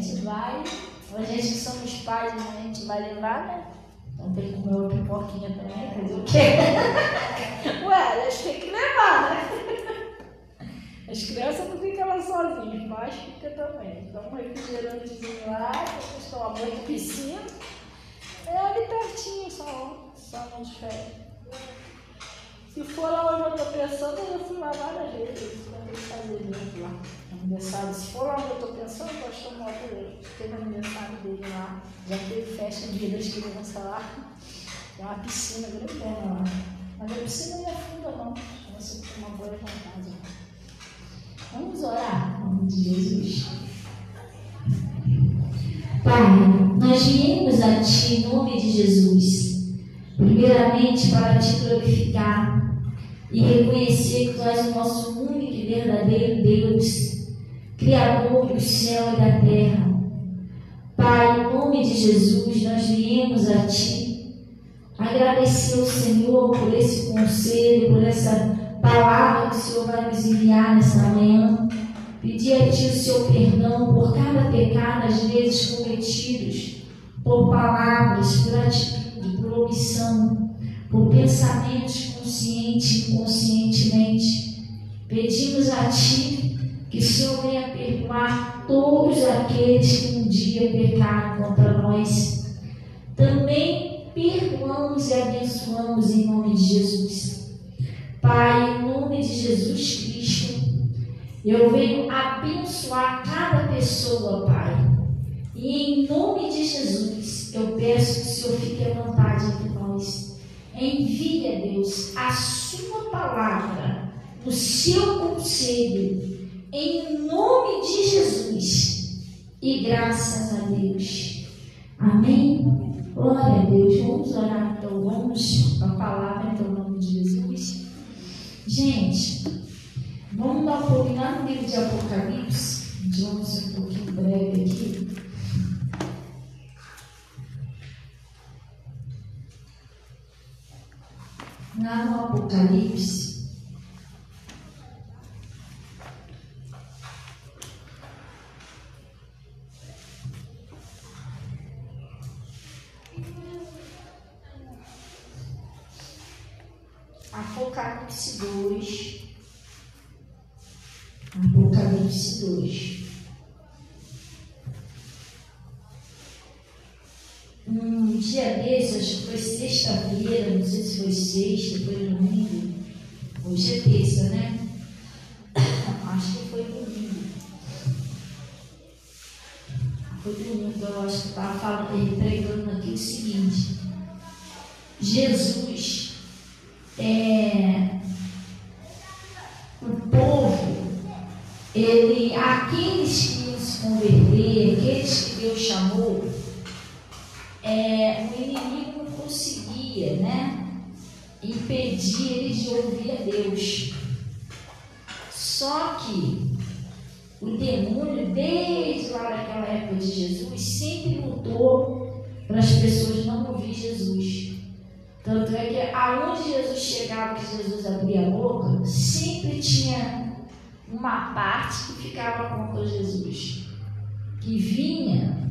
gente vai, a gente que somos pais, a gente vai levar, né? Então tem que comer uma pipoquinha também, fazer o quê? Ué, elas têm que levar, né? As crianças não ficam lá sozinhas, os pais ficam também. Então um refrigerantezinho lá, depois tomar banho de piscina. É ali pertinho, só não férias. Se for lá onde eu estou pensando, eu já fui lá várias vezes, quando eu fazer evento lá. Aniversário. Se for lá onde eu estou pensando, eu gosto de tomar por ele. Teve aniversário dele lá, já teve festa de das crianças lá. Tem uma piscina grandona lá. Mas a piscina não é funda não, você tem uma boa vontade. Vamos orar em nome de Jesus. Pai, nós viemos a Ti em nome de Jesus, primeiramente para Te glorificar e reconhecer que Tu és o nosso único e verdadeiro Deus, Criador do céu e da terra. Pai, em nome de Jesus, nós viemos a Ti agradecer ao Senhor por esse conselho, por essa palavra que o Senhor vai nos enviar nessa manhã. Pedir a Ti o Seu perdão por cada pecado, às vezes cometidos, por palavras, por atitude, por omissão, por pensamentos consciente e inconscientemente. Pedimos a Ti que o Senhor venha perdoar todos aqueles que um dia pecaram contra nós. Também perdoamos e abençoamos em nome de Jesus. Pai, em nome de Jesus Cristo, eu venho abençoar cada pessoa, Pai. E em nome de Jesus, eu peço que o Senhor fique à vontade entre nós. Envia, Deus, a Sua palavra, o Seu conselho, em nome de Jesus. E graças a Deus. Amém? Glória a Deus. Vamos orar, então. Vamos a palavra, então, em nome de Jesus. Gente, vamos dar um pouquinho lá no livro de Apocalipse. Vamos ser um pouquinho breve aqui. Lá no Apocalipse, Apocalipse 2. Apocalipse 2. Um dia desses, acho que foi sexta-feira, não sei se foi sexta, foi domingo. Hoje é terça, né? Acho que foi domingo. Foi domingo, eu acho que estava pregando aqui o seguinte: Jesus, o povo, aqueles que iam se converter, aqueles que Deus chamou, o inimigo não conseguia, né, impedir eles de ouvir a Deus. Só que o demônio, desde lá daquela época de Jesus, sempre lutou para as pessoas não ouvir Jesus. Tanto é que aonde Jesus chegava, que Jesus abria a boca, sempre tinha uma parte que ficava contra Jesus, que vinha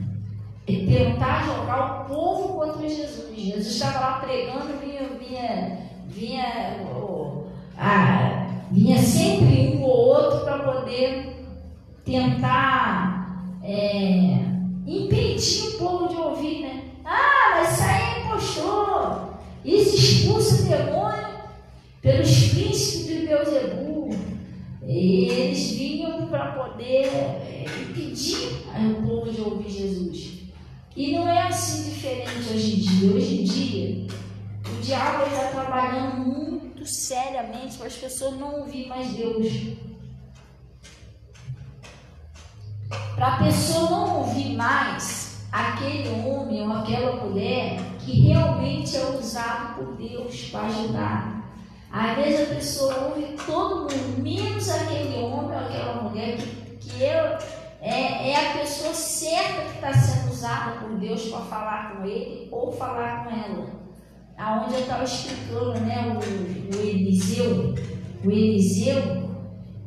tentar jogar o povo contra Jesus. Jesus estava lá pregando, vinha sempre um ou outro para poder tentar impedir o povo de ouvir, né? Mas sai impostor, isso expulsa o demônio pelos príncipes de Beelzebul. Eles vinham para poder impedir o povo de ouvir Jesus. E não é assim diferente hoje em dia. Hoje em dia, o diabo está trabalhando muito seriamente para as pessoas não ouvir mais Deus. Para a pessoa não ouvir mais aquele homem ou aquela mulher que realmente é usado por Deus para ajudar. Às vezes a pessoa ouve todo mundo, menos aquele homem ou aquela mulher que é a pessoa certa que está sendo usada por Deus para falar com ele ou falar com ela. Aonde eu estava explicando, né, o Eliseu,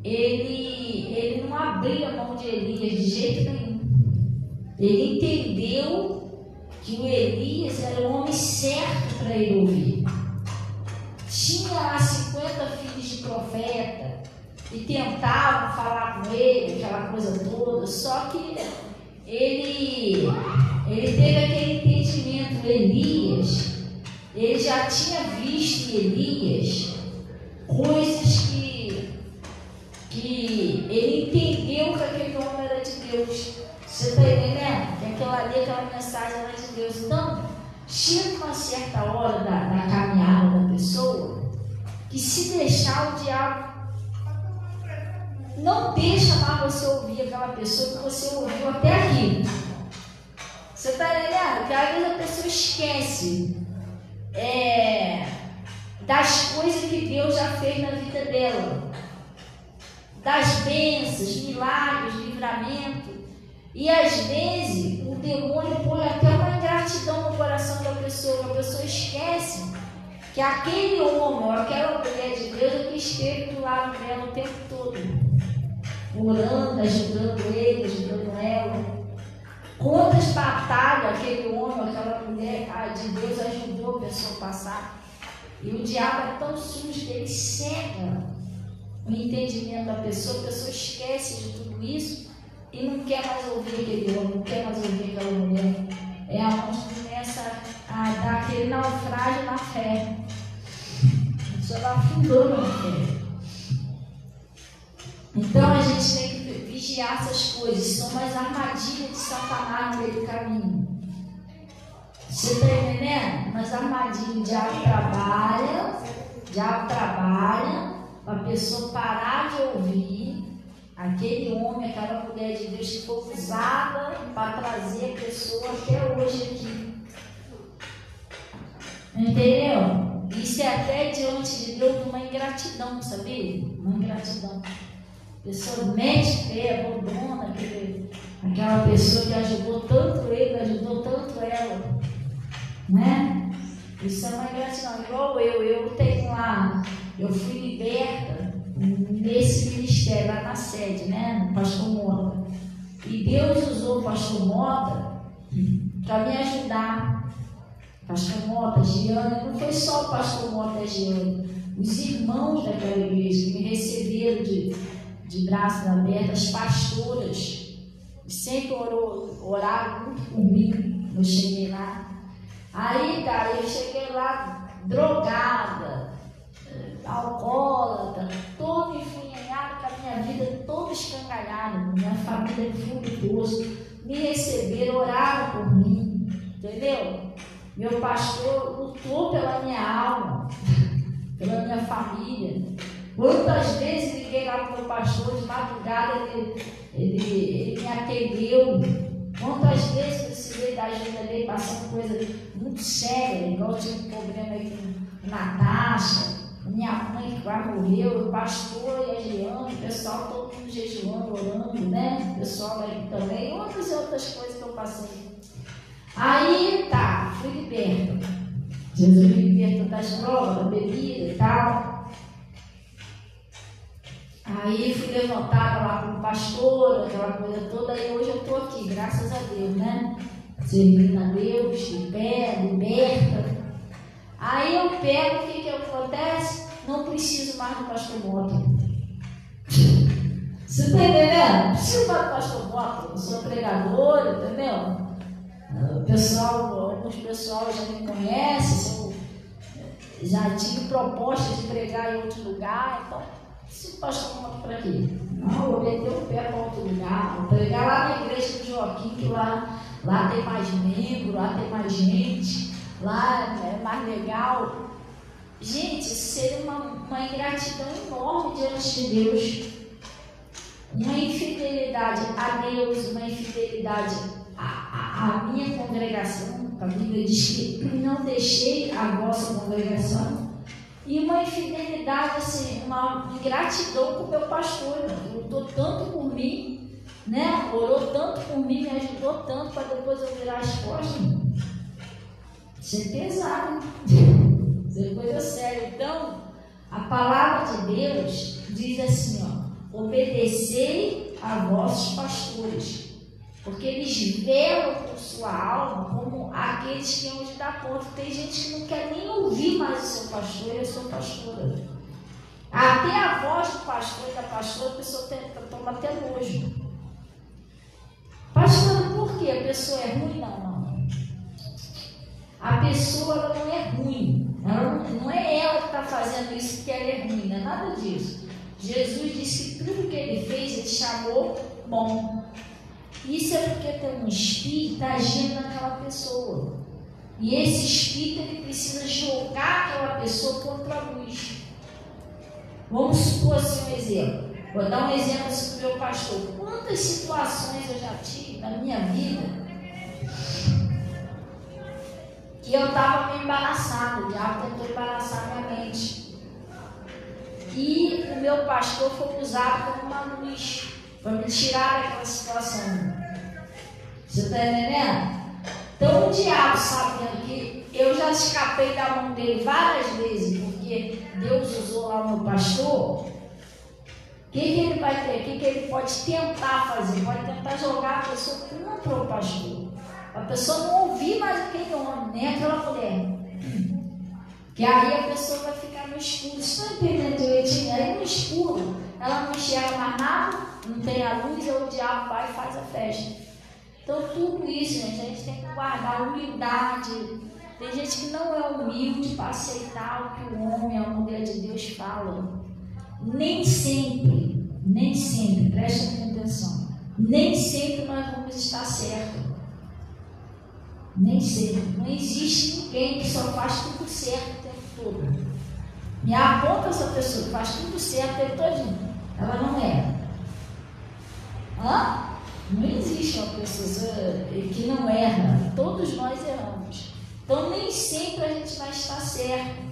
ele não abria a mão de Elias de jeito nenhum. Ele entendeu que o Elias era o homem certo para ele ouvir. Tinha lá 50 filhos de profeta e tentavam falar com ele, aquela coisa toda, só que ele teve aquele entendimento. Elias, ele já tinha visto em Elias coisas que ele entendeu que aquele homem era de Deus. Você está entendendo? Que aquela mensagem era de Deus. Então, chega uma certa hora da caminhada da pessoa que, se deixar, o diabo não deixa mais você ouvir aquela pessoa que você ouviu até aqui. Você está entendendo? Que às vezes a pessoa esquece das coisas que Deus já fez na vida dela, das bênçãos, milagres, livramento. E às vezes o demônio põe até uma ingratidão no coração da pessoa. A pessoa esquece que aquele homem ou aquela mulher de Deus é que esteve do lado dela o tempo todo, orando, ajudando ele, ajudando ela. Quantas batalhas aquele homem ou aquela mulher de Deus ajudou a pessoa a passar. E o diabo é tão sujo que ele cega o entendimento da pessoa. A pessoa esquece de tudo isso e não quer mais ouvir aquele homem, não quer mais ouvir aquela mulher. É onde começa a dar aquele naufrágio na fé. A pessoa vai afundando na fé. Então a gente tem que vigiar essas coisas. São mais armadilhas de Satanás no meio do caminho. Você está entendendo? Mas armadilha, o diabo trabalha para a pessoa parar de ouvir aquele homem, aquela mulher de Deus que foi usada para trazer a pessoa até hoje aqui. Entendeu? Isso é até diante de Deus uma ingratidão, sabia? Uma ingratidão. A pessoa mete pé, abandona aquela pessoa que ajudou tanto ele, ajudou tanto ela. Né? Isso é uma ingratidão. Igual eu tenho lá, eu fui liberta nesse ministério, lá na sede, né? No pastor Mota. E Deus usou o pastor Mota para me ajudar. Pastor Mota, Giane, não foi só o pastor Mota e a Giane, os irmãos daquela igreja que me receberam de braços abertos, as pastoras, sempre oraram muito por mim. Eu cheguei lá. Aí, cara, eu cheguei lá drogada, alcoólatra, toda enfunhanhada, com a minha vida toda escangalhada, minha família furiosa, me receberam, oraram por mim, entendeu? Meu pastor lutou pela minha alma, pela minha família. Quantas vezes liguei lá para o meu pastor de madrugada, ele me atendeu. Quantas vezes precisei da ajuda dele, passando coisa muito séria, igual eu tinha um problema aí com Natasha, minha mãe que quase morreu, o pastor e a Giane, o pessoal todo mundo jejuando, orando, né? O pessoal aí também, outras coisas que eu passei. Aí tá, fui liberta. Jesus me libertou das drogas, da bebida e tal. Aí fui levantada lá como pastora, aquela coisa toda, e hoje eu estou aqui, graças a Deus, né? Servindo a Deus, de pé, liberta. Aí eu pego, o que acontece? Não preciso mais do pastor Mota. Você está entendendo? Não preciso mais do pastor Mota, eu sou pregadora, entendeu? Alguns pessoal já me conhecem, já tive proposta de pregar em outro lugar, então. Se o pastor Mota para quê? Não, eu vou meter o pé para outro lugar, vou pregar lá na igreja do Joaquim, que lá tem mais membro, lá tem mais gente, lá é mais legal. Gente, isso seria uma ingratidão enorme diante de Deus, uma infidelidade a Deus, uma infidelidade à minha congregação. A Bíblia diz que não deixei a vossa congregação. E uma infidelidade, assim, uma ingratidão com o meu pastor, ele lutou tanto por mim, né? Orou tanto por mim, me ajudou tanto para depois eu virar as costas. Isso é pesado, isso é coisa séria. Então, a palavra de Deus diz assim, ó: obedecei a vossos pastores. Porque eles velam por sua alma como aqueles que hão de dar conta. Tem gente que não quer nem ouvir mais o seu pastor e a sua pastora. Até a voz do pastor e da pastora, a pessoa toma até nojo. Pastora, por quê? A pessoa é ruim? Não. A pessoa ela não é ruim. Não é ela que está fazendo isso porque ela é ruim. Não é nada disso. Jesus disse que tudo que ele fez, ele chamou bom. Isso é porque tem um espírito agindo naquela pessoa. E esse espírito ele precisa jogar aquela pessoa contra a luz. Vamos supor assim um exemplo. Vou dar um exemplo assim do meu pastor. Quantas situações eu já tive na minha vida que eu estava meio embaraçada, o diabo tentou embaraçar minha mente. E o meu pastor foi usado como uma luz para me tirar daquela situação. Você está entendendo? Então o diabo, sabendo que eu já escapei da mão dele várias vezes, porque Deus usou lá o meu pastor, o que ele vai ter? O que ele pode tentar fazer? Pode tentar jogar a pessoa contra o pastor. A pessoa não ouvir mais aquele homem, nem aquela mulher. Que aí a pessoa vai ficar no escuro. Você está entendendo direitinho? Aí no escuro, ela não enxerga mais nada, não tem a luz, aí o diabo vai e faz a festa. Então tudo isso, gente, a gente tem que guardar humildade. Tem gente que não é humilde para aceitar o que o homem, a mulher de Deus fala. Nem sempre, prestem atenção, nem sempre nós vamos estar certos. Nem sempre. Não existe ninguém que só faz tudo certo o tempo todo. Me aponta essa pessoa que faz tudo certo o tempo todinho. Ela não é. Não existe uma pessoa que não erra. Todos nós erramos. Então nem sempre a gente vai estar certo.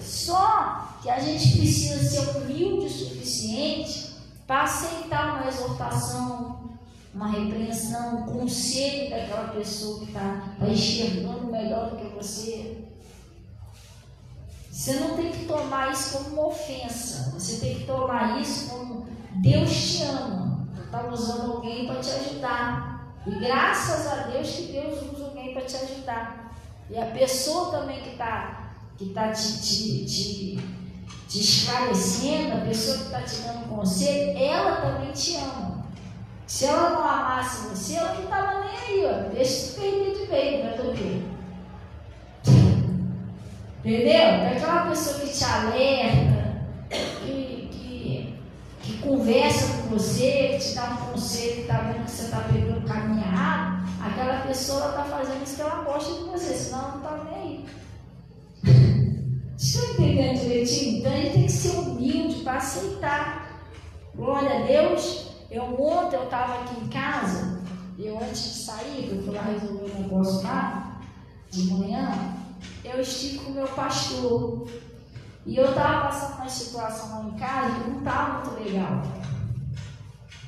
Só que a gente precisa ser humilde o suficiente para aceitar uma exortação, uma repreensão, um conselho daquela pessoa que está enxergando melhor do que você. Você não tem que tomar isso como uma ofensa. Você tem que tomar isso como Deus te ama. Tu está usando alguém para te ajudar. E graças a Deus que Deus usa alguém para te ajudar. E a pessoa também que está te esclarecendo, a pessoa que está te dando conselho, ela também te ama. Se ela não amasse você, ela não estava nem aí, ó. Deixa se perder de vez, vai dormir. Entendeu? É aquela pessoa que te alerta, que conversa com você, que te dá um conselho, que está vendo que você está pegando o caminho errado, aquela pessoa está fazendo isso que ela gosta de você, senão ela não está nem aí. Deixa eu entender direitinho? Então a gente tem que ser humilde para aceitar. Glória a Deus. Ontem eu estava aqui em casa, antes de sair, eu fui lá resolver um negócio lá, de manhã, eu estive com o meu pastor. E eu estava passando uma situação lá em casa que não estava muito legal.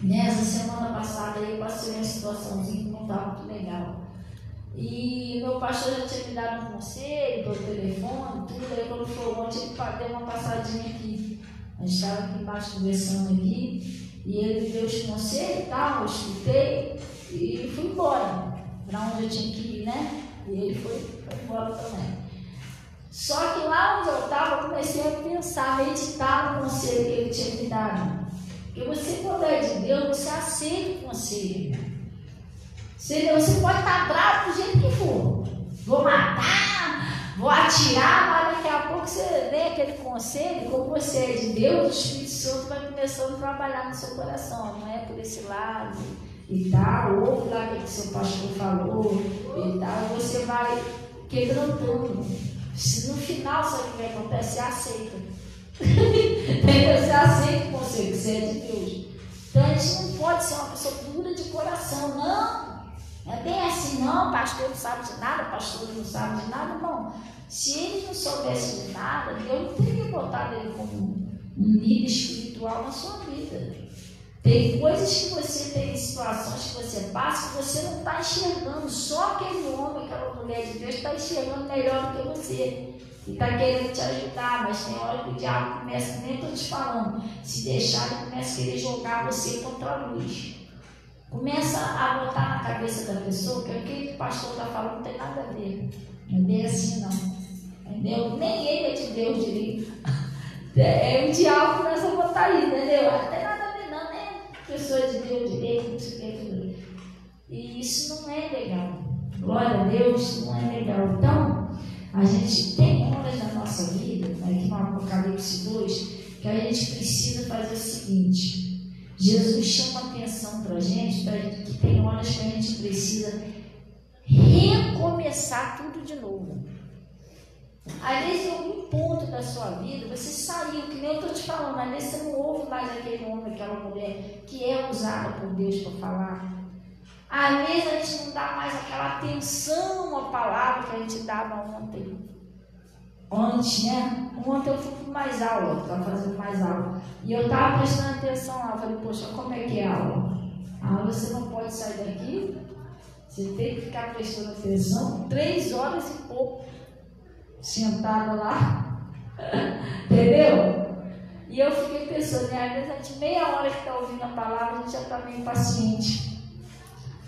Nessa semana passada eu passei uma situaçãozinha que não estava muito legal. E meu pastor já tinha me dado um conselho pelo telefone, tudo. Aí quando foi ontem, ele deu uma passadinha aqui. A gente estava aqui embaixo conversando aqui. E ele me deu os conselhos e tal, eu escutei e fui embora. Para onde eu tinha que ir, né? E ele foi embora também. Só que lá onde eu estava, eu comecei a pensar, meditar no conselho que ele tinha me dado. Porque você, quando é de Deus, você aceita o conselho. Você pode estar bravo do jeito que for. Vou matar, vou atirar, mas daqui a pouco você lê aquele conselho, como você é de Deus, o Espírito Santo vai começando a trabalhar no seu coração. Não é por esse lado e tal, ouve lá o que o seu pastor falou e tal, e você vai quebrantando. Se no final, sabe o que acontece? Você aceita. Você aceita o conselho, que você é de Deus. Então a gente não pode ser uma pessoa dura de coração, não. É bem assim, não, pastor não sabe de nada, pastor não sabe de nada, não. Se eles não soubessem de nada, Deus não teria botado ele como um líder espiritual na sua vida. Tem coisas que você tem, situações que você passa, que você não está enxergando. Só aquele homem, aquela mulher de Deus está enxergando melhor do que você. E está querendo te ajudar, mas tem hora que o diabo começa, nem estou te falando, se deixar, ele começa a querer jogar você contra a luz. Começa a botar na cabeça da pessoa que aquele que o pastor está falando não tem nada a ver. Não é bem assim, não. Entendeu? Nem ele é de Deus direito. É o diabo que nós vamos botar aí, entendeu? Não tem nada a ver, não, né? Pessoa de Deus direito, não sei o que. E isso não é legal. Glória a Deus, não é legal. Então, a gente tem horas na nossa vida, aqui no Apocalipse 2, que a gente precisa fazer o seguinte: Jesus chama atenção para a gente, que tem horas que a gente precisa recomeçar tudo de novo. Às vezes, em algum ponto da sua vida, você saiu, que nem eu estou te falando, às vezes você não ouve mais aquele homem, aquela mulher que é usada por Deus para falar. Às vezes a gente não dá mais aquela atenção à palavra que a gente dava ontem. Antes, né? Ontem eu fui para mais aula, estava fazendo mais aula. E eu estava prestando atenção lá. Eu falei, poxa, como é que é a aula? A aula você não pode sair daqui, você tem que ficar prestando atenção 3 horas e pouco, sentada lá. Entendeu? E eu fiquei pensando, né? Às vezes a gente, meia hora que está ouvindo a palavra, a gente já está meio impaciente.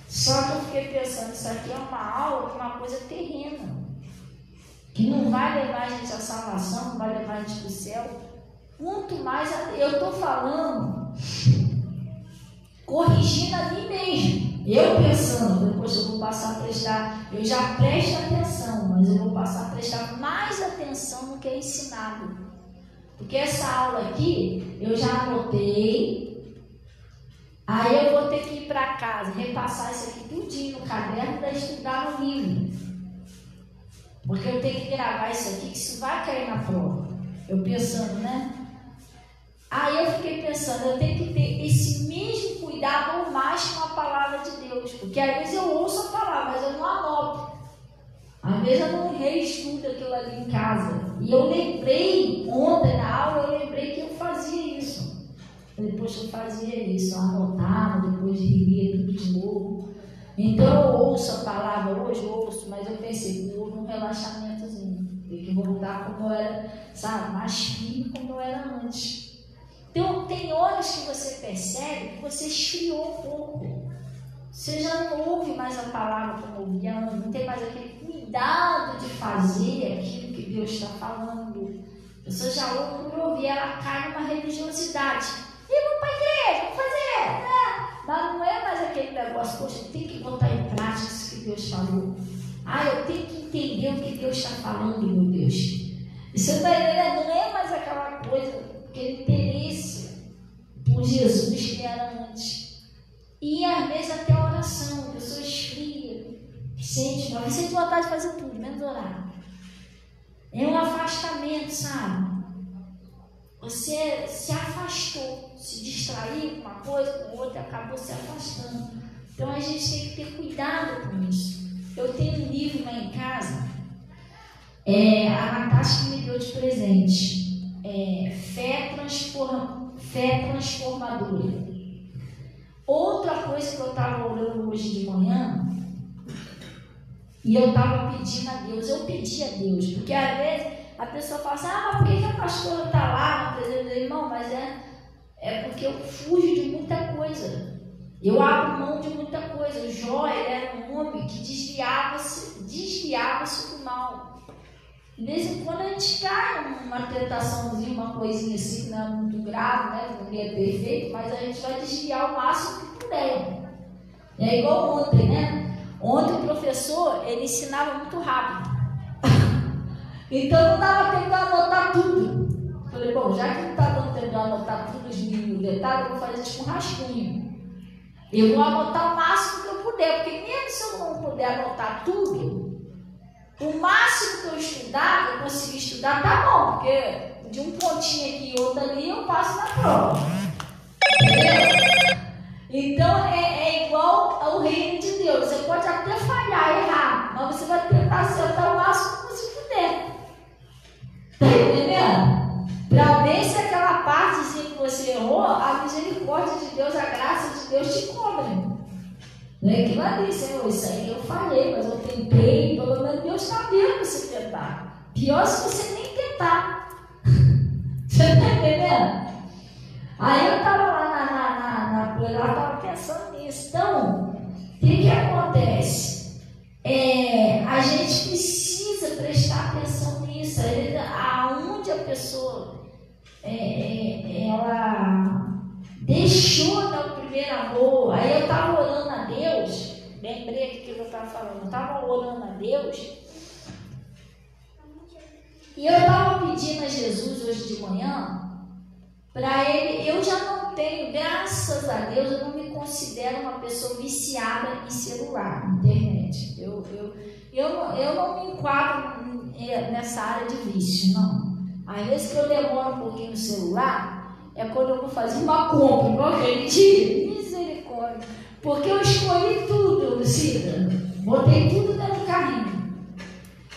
Só que eu fiquei pensando, isso aqui é uma aula, uma coisa terrena, que não vai levar a gente à salvação, não vai levar a gente para o céu. Quanto mais eu estou falando, corrigindo a mim mesmo. Eu pensando, depois eu vou passar a prestar, eu já presto atenção, mas eu vou passar a prestar mais atenção no que é ensinado. Porque essa aula aqui, eu já anotei. Aí eu vou ter que ir para casa, repassar isso aqui tudinho no caderno para estudar no livro. Porque eu tenho que gravar isso aqui, que isso vai cair na prova. Eu pensando, né? Aí eu fiquei pensando, eu tenho que ter esse mesmo cuidado ou mais com a palavra de Deus. Porque às vezes eu ouço a palavra, mas eu não anoto. Às vezes eu não reestudo aquilo ali em casa. E eu lembrei, ontem na aula, eu lembrei que eu fazia isso. Depois eu fazia isso, eu anotava, depois lia tudo de novo. Então eu ouço a palavra, hoje eu ouço, mas eu pensei, houve um relaxamentozinho. Tem que voltar como eu era, sabe, mais firme como eu era antes. Então tem horas que você percebe que você esfriou um pouco. Você já não ouve mais a palavra como ouvia, não tem mais aquele cuidado de fazer aquilo que Deus está falando. Você já ouve por ouvir, ela cai numa religiosidade. E vamos para a igreja, vamos fazer, né? Mas não é mais aquele negócio, poxa, tem que botar em prática isso que Deus falou. Eu tenho que entender o que Deus está falando, meu Deus. E você está entendendo? Não é mais aquela coisa, aquele interesse por Jesus que era antes. E às vezes até a oração, a pessoa esfria, sente vontade de fazer tudo, menos orar. É um afastamento, sabe? Você se afastou, se distraiu com uma coisa, com outra, acabou se afastando. Então a gente tem que ter cuidado com isso. Eu tenho um livro lá em casa, a Natasha que me deu de presente, Fé Transformadora. Outra coisa que eu estava orando hoje de manhã, e eu estava pedindo a Deus, eu pedi a Deus, porque às vezes a pessoa fala assim, mas por que a pastora está lá na presença do irmão? Mas é porque eu fujo de muita coisa. Eu abro mão de muita coisa. O Jó, ele era um homem que desviava-se do mal. De vez em quando a gente cai numa tentaçãozinha, uma coisinha assim, que não é muito grave, né? Não é perfeito, mas a gente vai desviar o máximo que puder. É igual ontem, né? Ontem o professor, ele ensinava muito rápido. Então não dava tempo de anotar tudo. Falei, bom, já que não está dando tempo de anotar tudo os mínimos detalhes, eu vou fazer tipo um rascunho. Eu vou anotar o máximo que eu puder, porque mesmo se eu não puder anotar tudo, o máximo que eu estudar, eu conseguir estudar, tá bom, porque de um pontinho aqui e outro ali eu passo na prova. Entendeu? Então é igual ao reino de Deus. Você pode até falhar, errar, mas você vai tentar acertar o máximo que você puder. Tá entendendo? Para ver se aquela partezinha que você errou, a misericórdia de Deus, a graça de Deus te cobre. Não é que vai dizer, Senhor, isso aí eu falei, mas eu tentei, pelo menos Deus está vendo você tentar. Pior se você nem tentar. Você está entendendo? Aí eu estava lá ela estava pensando nisso. Então, ela deixou, né, o primeiro amor. Aí eu estava orando a Deus, lembrei aqui que eu estava falando, eu estava orando a Deus, e eu estava pedindo a Jesus hoje de manhã, para Ele. Eu já não tenho, graças a Deus, eu não me considero uma pessoa viciada em celular, internet. Eu não me enquadro nessa área de vício, não. Às vezes que eu demoro um pouquinho no celular, é quando eu vou fazer uma compra, igual aquele dia. Misericórdia. Porque eu escolhi tudo, Lucida. Botei tudo dentro do carrinho.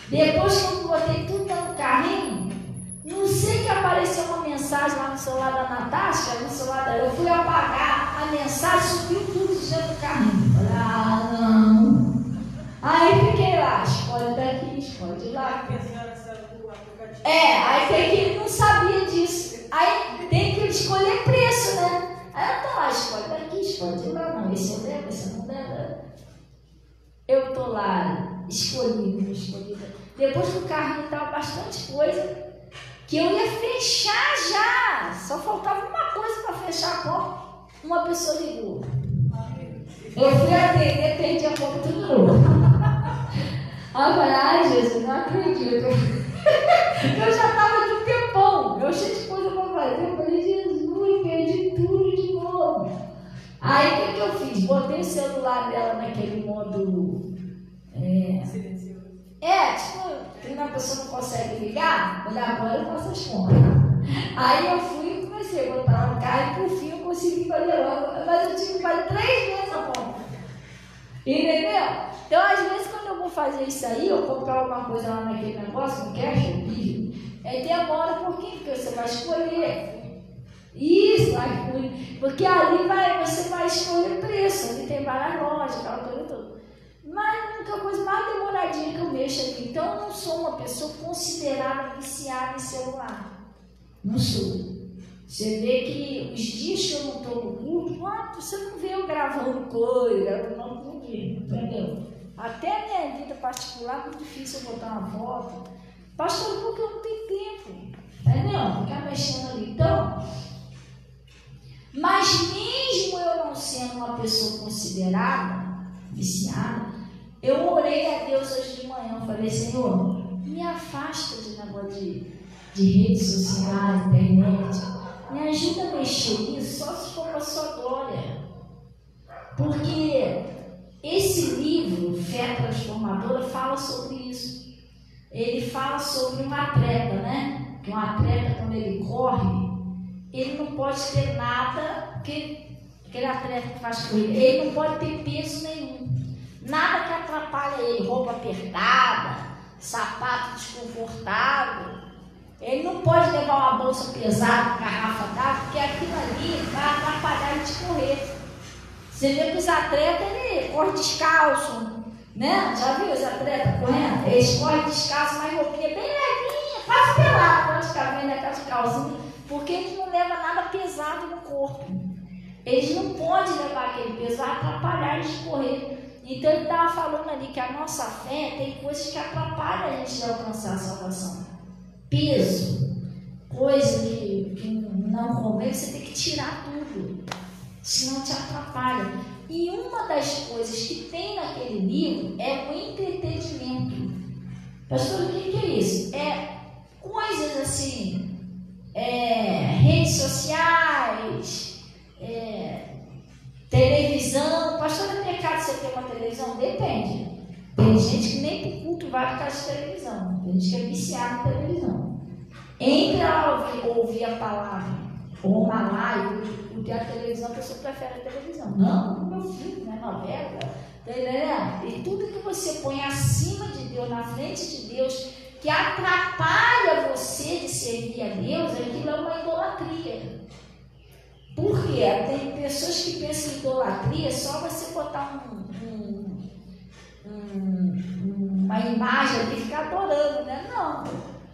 Depois que eu botei tudo dentro do carrinho, não sei que apareceu uma mensagem lá no celular da Natasha, no celular dela. Eu fui apagar a mensagem, subiu tudo dentro do carrinho. Falei, ah, não. Aí fiquei lá, escolhe daqui, escolhe lá. Aí tem que ele não sabia disso. Aí tem que escolher preço, né? Aí eu tô lá, escolhe daqui, escolhe de lá. Não, esse eu levo, esse eu não levo. Eu tô lá, escolhida. Depois que o carrinho tava bastante coisa, que eu ia fechar já. Só faltava uma coisa para fechar a porta. Uma pessoa ligou. Eu fui atender, perdi a porta tudo novo. Aí eu falei, ai Jesus, não acredito. Eu já estava de um tempão, eu cheio de coisa para fazer. Eu falei, Jesus, perdi tudo de novo. Aí o que eu fiz? Botei o celular dela naquele modo. Silencioso. Tipo, a pessoa não consegue ligar, olha, agora eu faço as contas. Aí eu fui e comecei a botar no carro e por fim eu consegui fazer logo, mas eu tive que fazer 3 vezes a conta. Entendeu? Então, às vezes, quando eu vou fazer isso aí, eu comprar alguma coisa lá naquele negócio, no cash, demora um pouquinho, porque você vai escolher. Isso, porque ali você vai escolher o preço, ali tem várias lojas, aquela coisa toda. Mas a única coisa mais demoradinha que eu mexo aqui. Então, eu não sou uma pessoa considerada viciada em celular. Não sou. Você vê que os dias que eu não estou no culto, você não vê eu gravando coisa, não vê, entendeu? Até a minha vida particular é muito difícil eu botar uma foto. Pastor, porque eu não tenho tempo, entendeu? Ficar mexendo ali. Então, mas mesmo eu não sendo uma pessoa considerada viciada, eu orei a Deus hoje de manhã. Eu falei, Senhor, me afasta de negócio de redes sociais, internet. Me ajuda a mexer nisso, só se for para a sua glória. Porque esse livro, Fé Transformadora, fala sobre isso. Ele fala sobre um atleta, né? Que um atleta, quando ele corre, ele não pode ter nada, porque aquele atleta que faz corrida, ele não pode ter peso nenhum. Nada que atrapalhe ele, roupa apertada, sapato desconfortável. Ele não pode levar uma bolsa pesada, garrafa d'água, porque aquilo ali vai atrapalhar ele de correr. Você vê que os atletas, ele corre descalço, né? Já viu os atletas correndo? Eles correm descalço, mas roupinha bem levinha, quase pelado, praticamente, naquelas calcinhas, porque eles não levam nada pesado no corpo. Eles não podem levar aquele peso, vai atrapalhar eles de correr. Então ele estava falando ali que a nossa fé tem coisas que atrapalham a gente de alcançar a salvação. Peso, coisa que não convém, você tem que tirar tudo, senão te atrapalha. E uma das coisas que tem naquele livro é o entretenimento. Pastor, o que é isso? É coisas assim, redes sociais, televisão. Pastor, é pecado você ter uma televisão? Depende. Tem gente que nem para o culto vai por causa de televisão. Tem gente que é viciada em televisão. Entre ouvir a palavra ou uma live, porque a televisão, a pessoa prefere a televisão. Não, meu filho, não é novela. Tá, e tudo que você põe acima de Deus, na frente de Deus, que atrapalha você de servir a Deus, aquilo é uma idolatria. Por quê? Tem pessoas que pensam em idolatria só você botar uma imagem ali e ficar adorando, né? Não.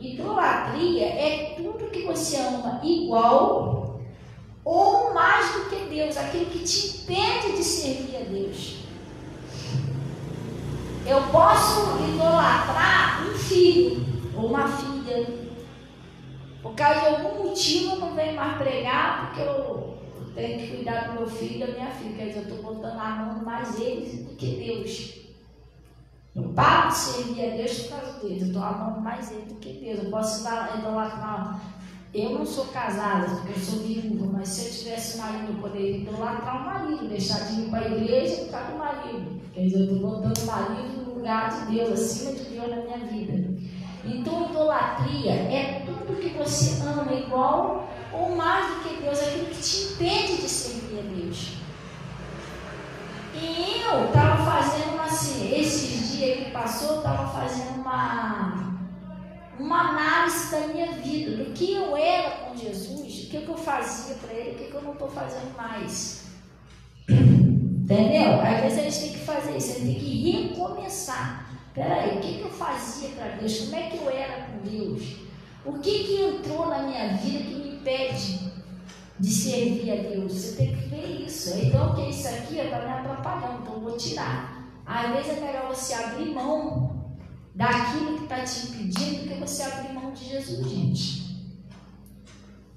Idolatria é tudo que você ama igual ou mais do que Deus, aquilo que te impede de servir a Deus. Eu posso idolatrar um filho ou uma filha, Por causa de algum motivo eu não venho mais pregar, porque eu tenho que cuidar do meu filho e da minha filha. Quer dizer, eu estou botando a mão mais eles do que Deus. Eu paro de servir a Deus por causa deles. Eu estou amando mais ele do que Deus. Eu posso idolatrar. Eu não sou casada, porque eu sou viúva, mas se eu tivesse marido, eu poderia idolatrar o marido, deixar de ir para a igreja e ficar com o marido. Quer dizer, eu estou botando o marido no lugar de Deus, acima de Deus na minha vida. Então, idolatria é tudo que você ama igual ou mais do que Deus, aquilo que te impede de servir a Deus. E eu estava fazendo assim, esses dias que passou, eu estava fazendo uma análise da minha vida, do que eu era com Jesus, o que eu fazia para Ele, o que eu não estou fazendo mais. Entendeu? Às vezes a gente tem que fazer isso, a gente tem que recomeçar. Peraí, o que eu fazia para Deus? Como é que eu era com Deus? O que entrou na minha vida que me impede de servir a Deus? Você tem que ver isso. Então, que isso aqui está me atrapalhando, então eu vou tirar. Às vezes é melhor você abrir mão daquilo que está te impedindo do que você abrir mão de Jesus, gente.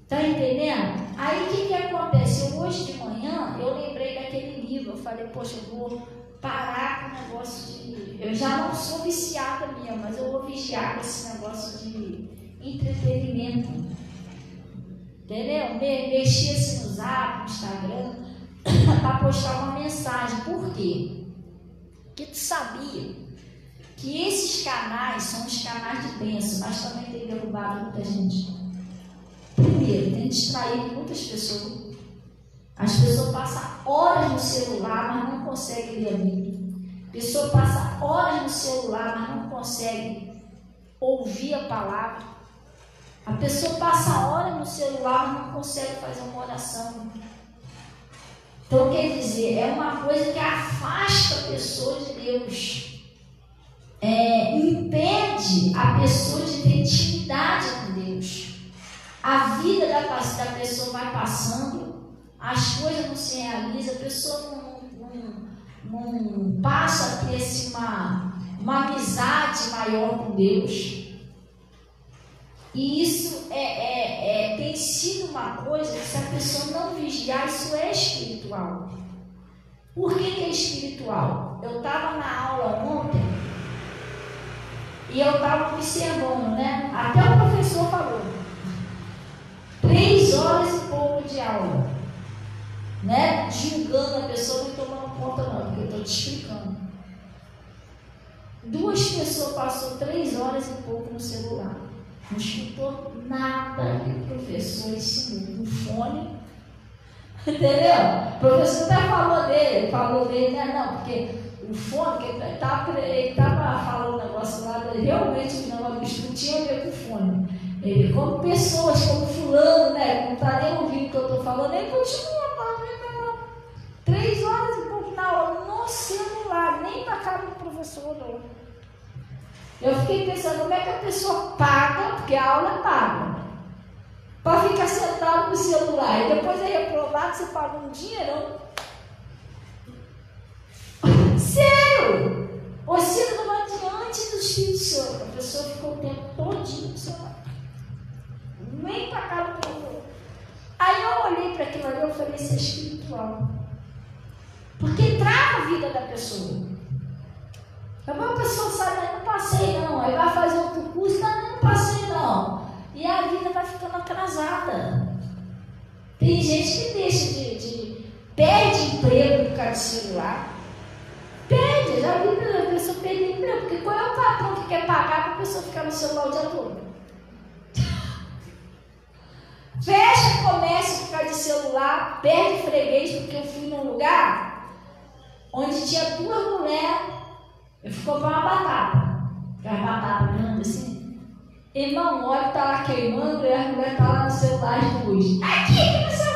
Está entendendo? Aí o que acontece? Hoje de manhã eu lembrei daquele livro. Eu falei, poxa, eu vou parar com o negócio de... Eu já não sou viciada minha, mas eu vou vigiar com esse negócio de entretenimento. Entendeu? Mexer assim no Zap, no Instagram, para postar uma mensagem. Por quê? Porque tu sabia que esses canais são os canais de bênção, mas também tem derrubado muita gente. Primeiro, tem distraído muitas pessoas. As pessoas passam horas no celular, mas não conseguem ler a Bíblia. A pessoa passa horas no celular, mas não consegue ouvir a palavra. A pessoa passa horas no celular, mas não consegue fazer uma oração. Então, quer dizer, é uma coisa que afasta a pessoa de Deus. Impede a pessoa de ter intimidade com Deus. A vida da pessoa vai passando, as coisas não se realizam, a pessoa não passa a ter assim, uma amizade maior com Deus. E isso tem sido uma coisa que, se a pessoa não vigiar, isso é espiritual. Por que é espiritual? Eu estava na aula ontem e eu estava observando, né? Até o professor falou, 3 horas e pouco de aula, né? Julgando a pessoa, não tomando conta não, porque eu estou te explicando. 2 pessoas passou 3 horas e pouco no celular, não escutou nada que o professor ensinou, no fone, entendeu? O professor até falou dele, né? Não, porque o fone, que ele estava falando um negócio lá, realmente o negócio do estudo tinha a ver com o fone. Ele, como pessoas, como fulano, né? Não está nem ouvindo o que eu estou falando, ele continua falando. 3 horas e pouco na aula, no celular, nem na cara do professor, não. Eu fiquei pensando, como é que a pessoa paga, porque a aula é paga, para ficar sentado no celular, e depois é reprovado, você paga um dinheirão. Sério! Você não diante do Espírito Santo, a pessoa ficou o tempo todinho no celular. Nem para cá do povo. Aí eu olhei para aquilo ali e falei, isso é espiritual. Porque trava a vida da pessoa. A pessoa sabe, não passei não. Aí vai fazer outro curso, não passei não. E a vida vai ficando atrasada. Tem gente que deixa perde emprego por causa do celular. Perde, já vi a pessoa perder emprego. Porque qual é o patrão que quer pagar para a pessoa ficar no celular o dia todo? Fecha comércio por causa de celular, perde freguês, porque eu fui num lugar onde tinha 2 mulheres. Eu fui comprar uma batata, aquela batata grande assim. Irmão, o óleo tá lá queimando e a mulher tá lá no celular de luz. Aqui, que não sei o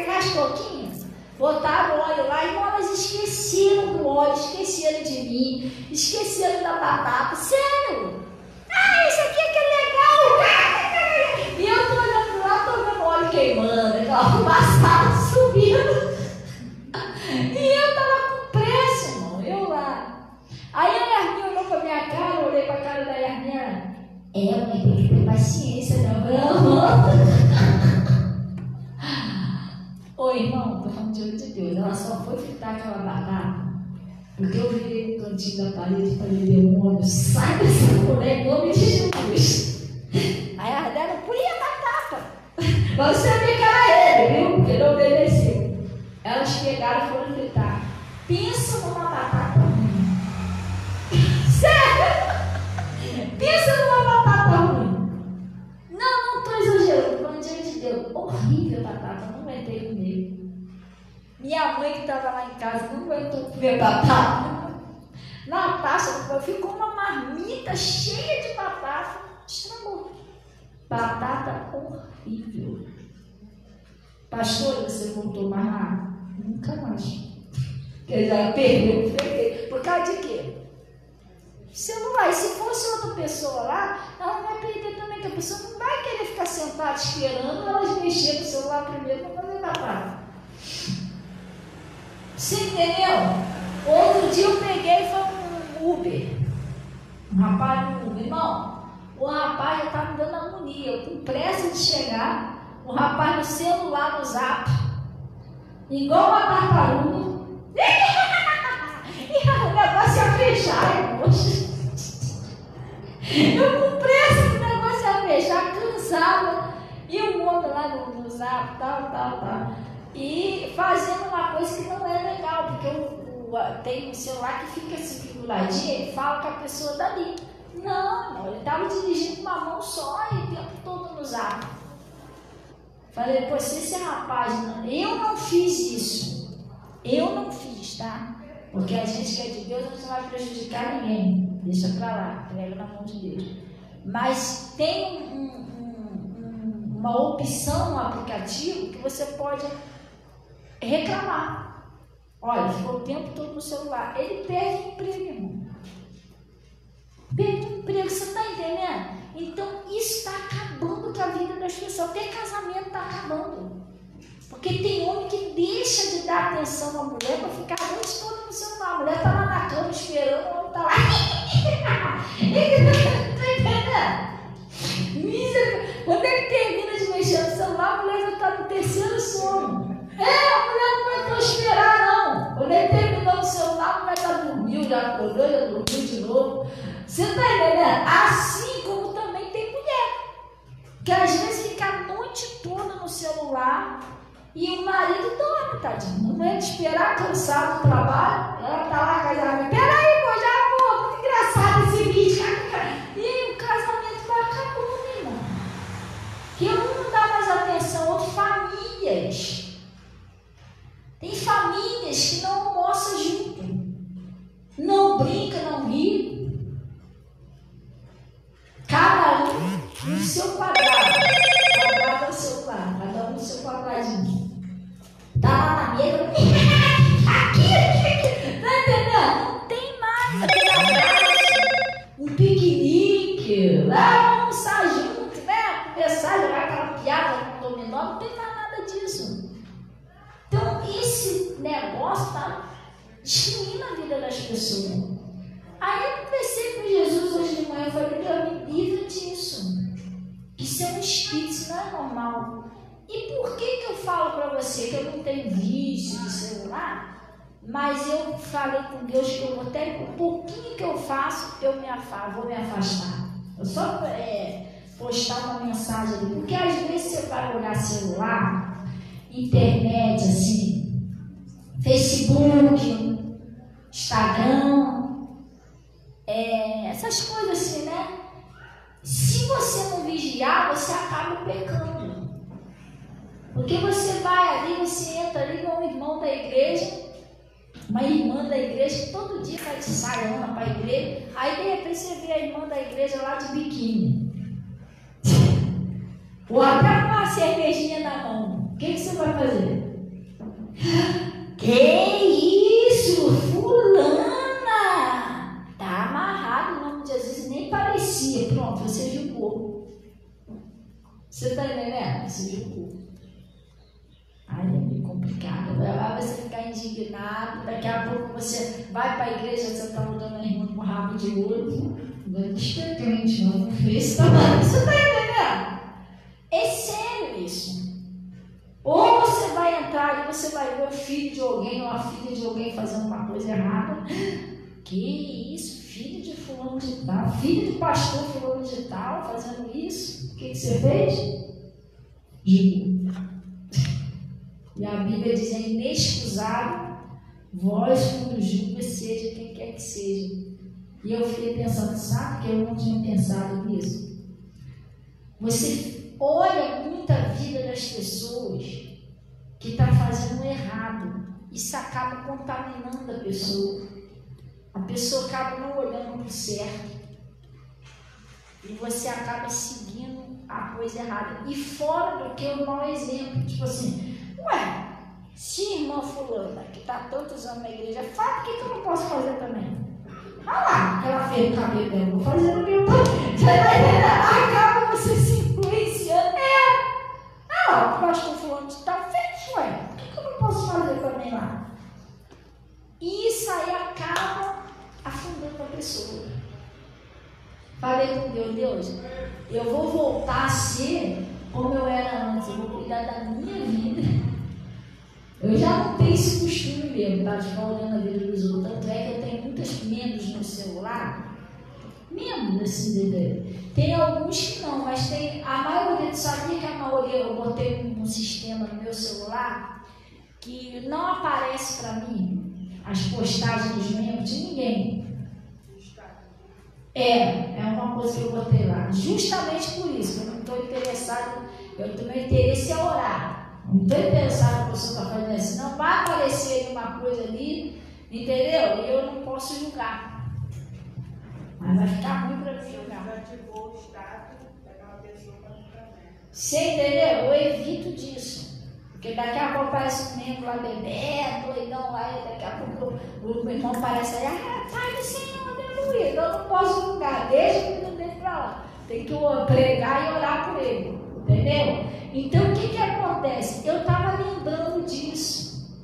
que, as coquinhas. Botaram o óleo lá e elas esqueceram do óleo, esqueceram de mim, esqueceram da batata. Sério? Ah, isso aqui é que é legal. E eu tô olhando lá, tô vendo o óleo queimando, aquela fumaçada subindo. E eu tava com pressa, irmão, eu lá. Aí a Yasmin olhou pra minha cara, eu olhei pra cara da Yasmin. Mãe, tem que ter paciência, né? Ô irmão, tô falando diante de Deus, ela só foi fritar aquela batata porque eu virei no cantinho da parede e falei, demônio, sai dessa mulher em nome de Jesus. Aí a Ardela, pulia a batata. Mas você vê que era ele, viu? Porque não obedeceu. Elas pegaram e foram fritar. Pensa numa batata ruim. Sério? Pensa numa batata ruim. Não estou exagerando, falando diante de Deus. Horrível a batata, não aguentei comer. Minha mãe que estava lá em casa não aguentou comer batata. Natasha ficou uma marmita cheia de batata. Estragou. Batata horrível. Pastor, você voltou mais lá? Nunca mais. Porque já perdeu o freguês. Por causa de quê? Você não vai. Se fosse outra pessoa lá, ela vai perder também, que a pessoa não vai querer ficar sentada esperando elas mexerem no celular primeiro para fazer batata. Você entendeu? Outro dia eu peguei e foi um Uber. Um rapaz no Uber. Irmão, o rapaz já estava me dando agonia. Eu com pressa de chegar. O rapaz no celular, no zap. Igual uma tartaruga. E o negócio ia fechar, poxa. Eu com pressa que o negócio ia fechar, cansada. E o mundo lá no zap, tal. E fazendo uma coisa que não é legal, porque tem um celular que fica assim, figuradinho, ele fala com a pessoa dali. Não, ele estava dirigindo com uma mão só e o tempo todo no zap. Falei, pô, se esse rapaz, eu não fiz isso. Eu não fiz, tá? Porque a gente que é de Deus não vai prejudicar ninguém. Deixa pra lá, pega na mão de Deus. Mas tem uma opção no aplicativo que você pode reclamar. Olha, ficou o tempo todo no celular. Ele perde o emprego, irmão. Perde o emprego, você está entendendo? Então, isso está acabando com a vida das pessoas. Até casamento está acabando. Porque tem homem que deixa de dar atenção à mulher para ficar a noite toda no celular. A mulher está lá na cama esperando, o homem está lá. Está entendendo? Quando ele termina de mexer no celular, a mulher já está no terceiro sono. A mulher não aguentou esperar, não. Quando ele terminou no celular, a mulher já dormiu, já acordou, já dormiu de novo. Você está entendendo? Assim como também tem mulher, que às vezes fica a noite toda no celular e o marido dorme, tadinho. Não vai esperar, cansado do trabalho. Ela está lá com a casa. Peraí, pô, já vou. Muito engraçado esse vídeo. E o casamento vai acabando, irmão. Que um não dá mais atenção, outro famílias. Tem famílias que não almoçam junto. Não brinca, não ri. Cada um no seu quadrado. Quadrado é o celular, cada um no seu quadradinho. Tá lá na mesa. Aqui. Tá entendendo? Não tem mais aquele abraço, um piquenique. Lá vamos almoçar junto, né? Conversar, jogar aquela piada com o dominó. Não tem mais nada disso. Então, esse negócio está destruindo a vida das pessoas. Aí eu conversei com Jesus hoje de manhã, eu falei, Deus, me livra disso. Isso é um espírito, isso não é normal. E por que eu falo para você que eu não tenho vício de celular, mas eu falei com Deus que eu vou até um pouquinho que eu faço, eu vou me afastar. Eu só postar uma mensagem ali, porque às vezes você vai olhar celular, internet, assim, Facebook, Instagram, essas coisas assim, né? Se você não vigiar, você acaba pecando. Porque você vai ali, você entra ali com um irmão da igreja, uma irmã da igreja, que todo dia vai de saiana para a igreja, aí de repente você vê a irmã da igreja lá de biquíni. Ou até com uma cervejinha na mão. O que você vai fazer? Que isso, fulana! Tá amarrado em nome de Jesus, nem parecia. Pronto, você julgou. Você tá entendendo? Você julgou. Aí é meio complicado. Aí você ficar indignado. Daqui a pouco você vai para a igreja, você está mudando a irmã com rabo de ouro. Não é descrente, não. Isso também. Você está entendendo? É sério isso. Ou você vai entrar e você vai ver o filho de alguém ou a filha de alguém fazendo uma coisa errada. Que isso? Filho de fulano de tal, filho de pastor fulano de tal, fazendo isso. O que você fez? Julgou. E a Bíblia diz: é inexcusável vós quando julga, seja quem quer que seja. E eu fiquei pensando, sabe que eu não tinha pensado nisso? Você olha muita vida das pessoas que está fazendo errado. Isso acaba contaminando a pessoa. A pessoa acaba não olhando para o certo. E você acaba seguindo a coisa errada. E fora do que o mau exemplo. Tipo assim, ué, se a irmã fulana, que está há tantos anos na igreja, faz, o que eu não posso fazer também? Ah lá, que ela fez o cabelo dela, vou fazer o meu também. Acaba você se influenciando. O pastor fulano de tal fez, ué, por que eu não posso fazer também lá? E isso aí acaba afundando a pessoa. Falei com Deus, eu vou voltar a ser como eu era antes, eu vou cuidar da minha vida. Eu já não tenho esse costume mesmo, tá? De ficar olhando a vida dos outros. Tanto é que eu tenho muitos membros no celular, membros assim, tem alguns que não, mas tem a maioria. Sabia que a maioria, eu botei um sistema no meu celular que não aparece para mim as postagens dos membros de ninguém. É uma coisa que eu botei lá, justamente por isso. Eu não estou interessado, meu interesse é orar. Não estou interessado no que você está fazendo assim, não vai aparecer uma coisa ali, entendeu? E eu não posso julgar. Mas vai ficar ruim para mim julgar. Você entendeu? Eu evito disso. Porque daqui a pouco aparece um membro lá bebendo, doidão lá, e daqui a pouco o irmão aparece aí, Pai do Senhor, aleluia. Eu não posso julgar, deixa o menino dele para lá. Tem que pregar e orar por ele, entendeu? Então o que acontece? Eu estava lembrando disso.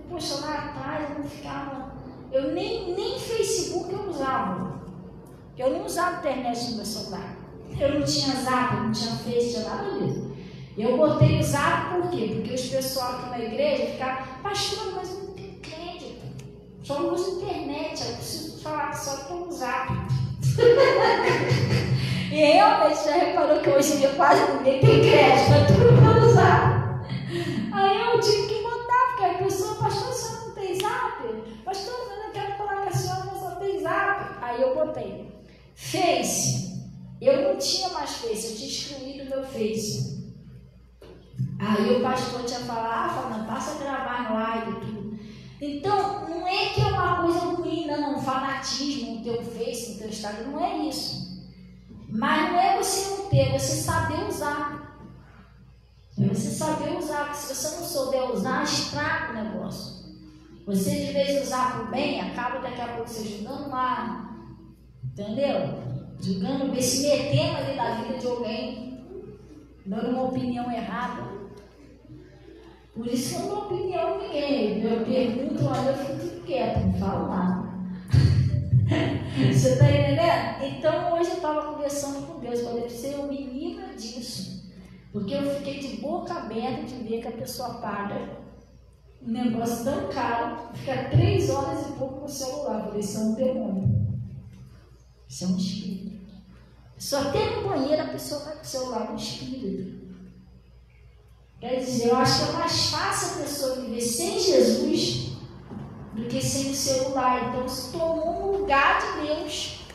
Poxa, lá atrás eu não ficava. Eu nem Facebook eu usava. Eu não usava internet no meu celular. Eu não tinha Zap, eu não tinha Face, tinha nada disso. Eu botei o Zap por quê? Porque os pessoal aqui na igreja ficavam, pastor, mas eu não tenho crédito. Só uso internet, eu preciso falar só pelo Zap. E realmente já reparou que hoje em dia quase ninguém tem crédito, é tudo pelo Zap. Aí eu tive que botar, porque a pessoa, pastor, você não tem Zap? Pastor, eu não quero falar com a senhora, mas só tem Zap. Aí eu botei. Face. Eu não tinha mais Face, eu tinha excluído o meu Face. Aí o pastor tinha falado, Fernanda, passa a gravar live e tudo. Então, não é que é uma coisa ruim, não, fanatismo no teu Face, no teu Instagram, não é isso. Mas não é você não ter, é você saber usar. É você saber usar, porque se você não souber usar, estraga o negócio. Você, de vez de usar para o bem, acaba daqui a pouco você julgando lá. Entendeu? Julgando, se metendo ali na vida de alguém, dando uma opinião errada. Por isso que eu não dou opinião em ninguém. Eu pergunto, olha, eu fico tudo quieto, não falo nada. Você está entendendo? Então hoje eu estava conversando com Deus, falei, Senhor, me livra disso. Porque eu fiquei de boca aberta de ver que a pessoa paga um negócio tão caro, fica 3 horas e pouco no celular. Eu falei, isso é um demônio. Isso é um espírito. Só até no banheiro a pessoa vai com o celular, um espírito. Quer dizer, eu acho que é mais fácil a pessoa viver sem Jesus do que sem o celular. Então se tomou um lugar de Deus.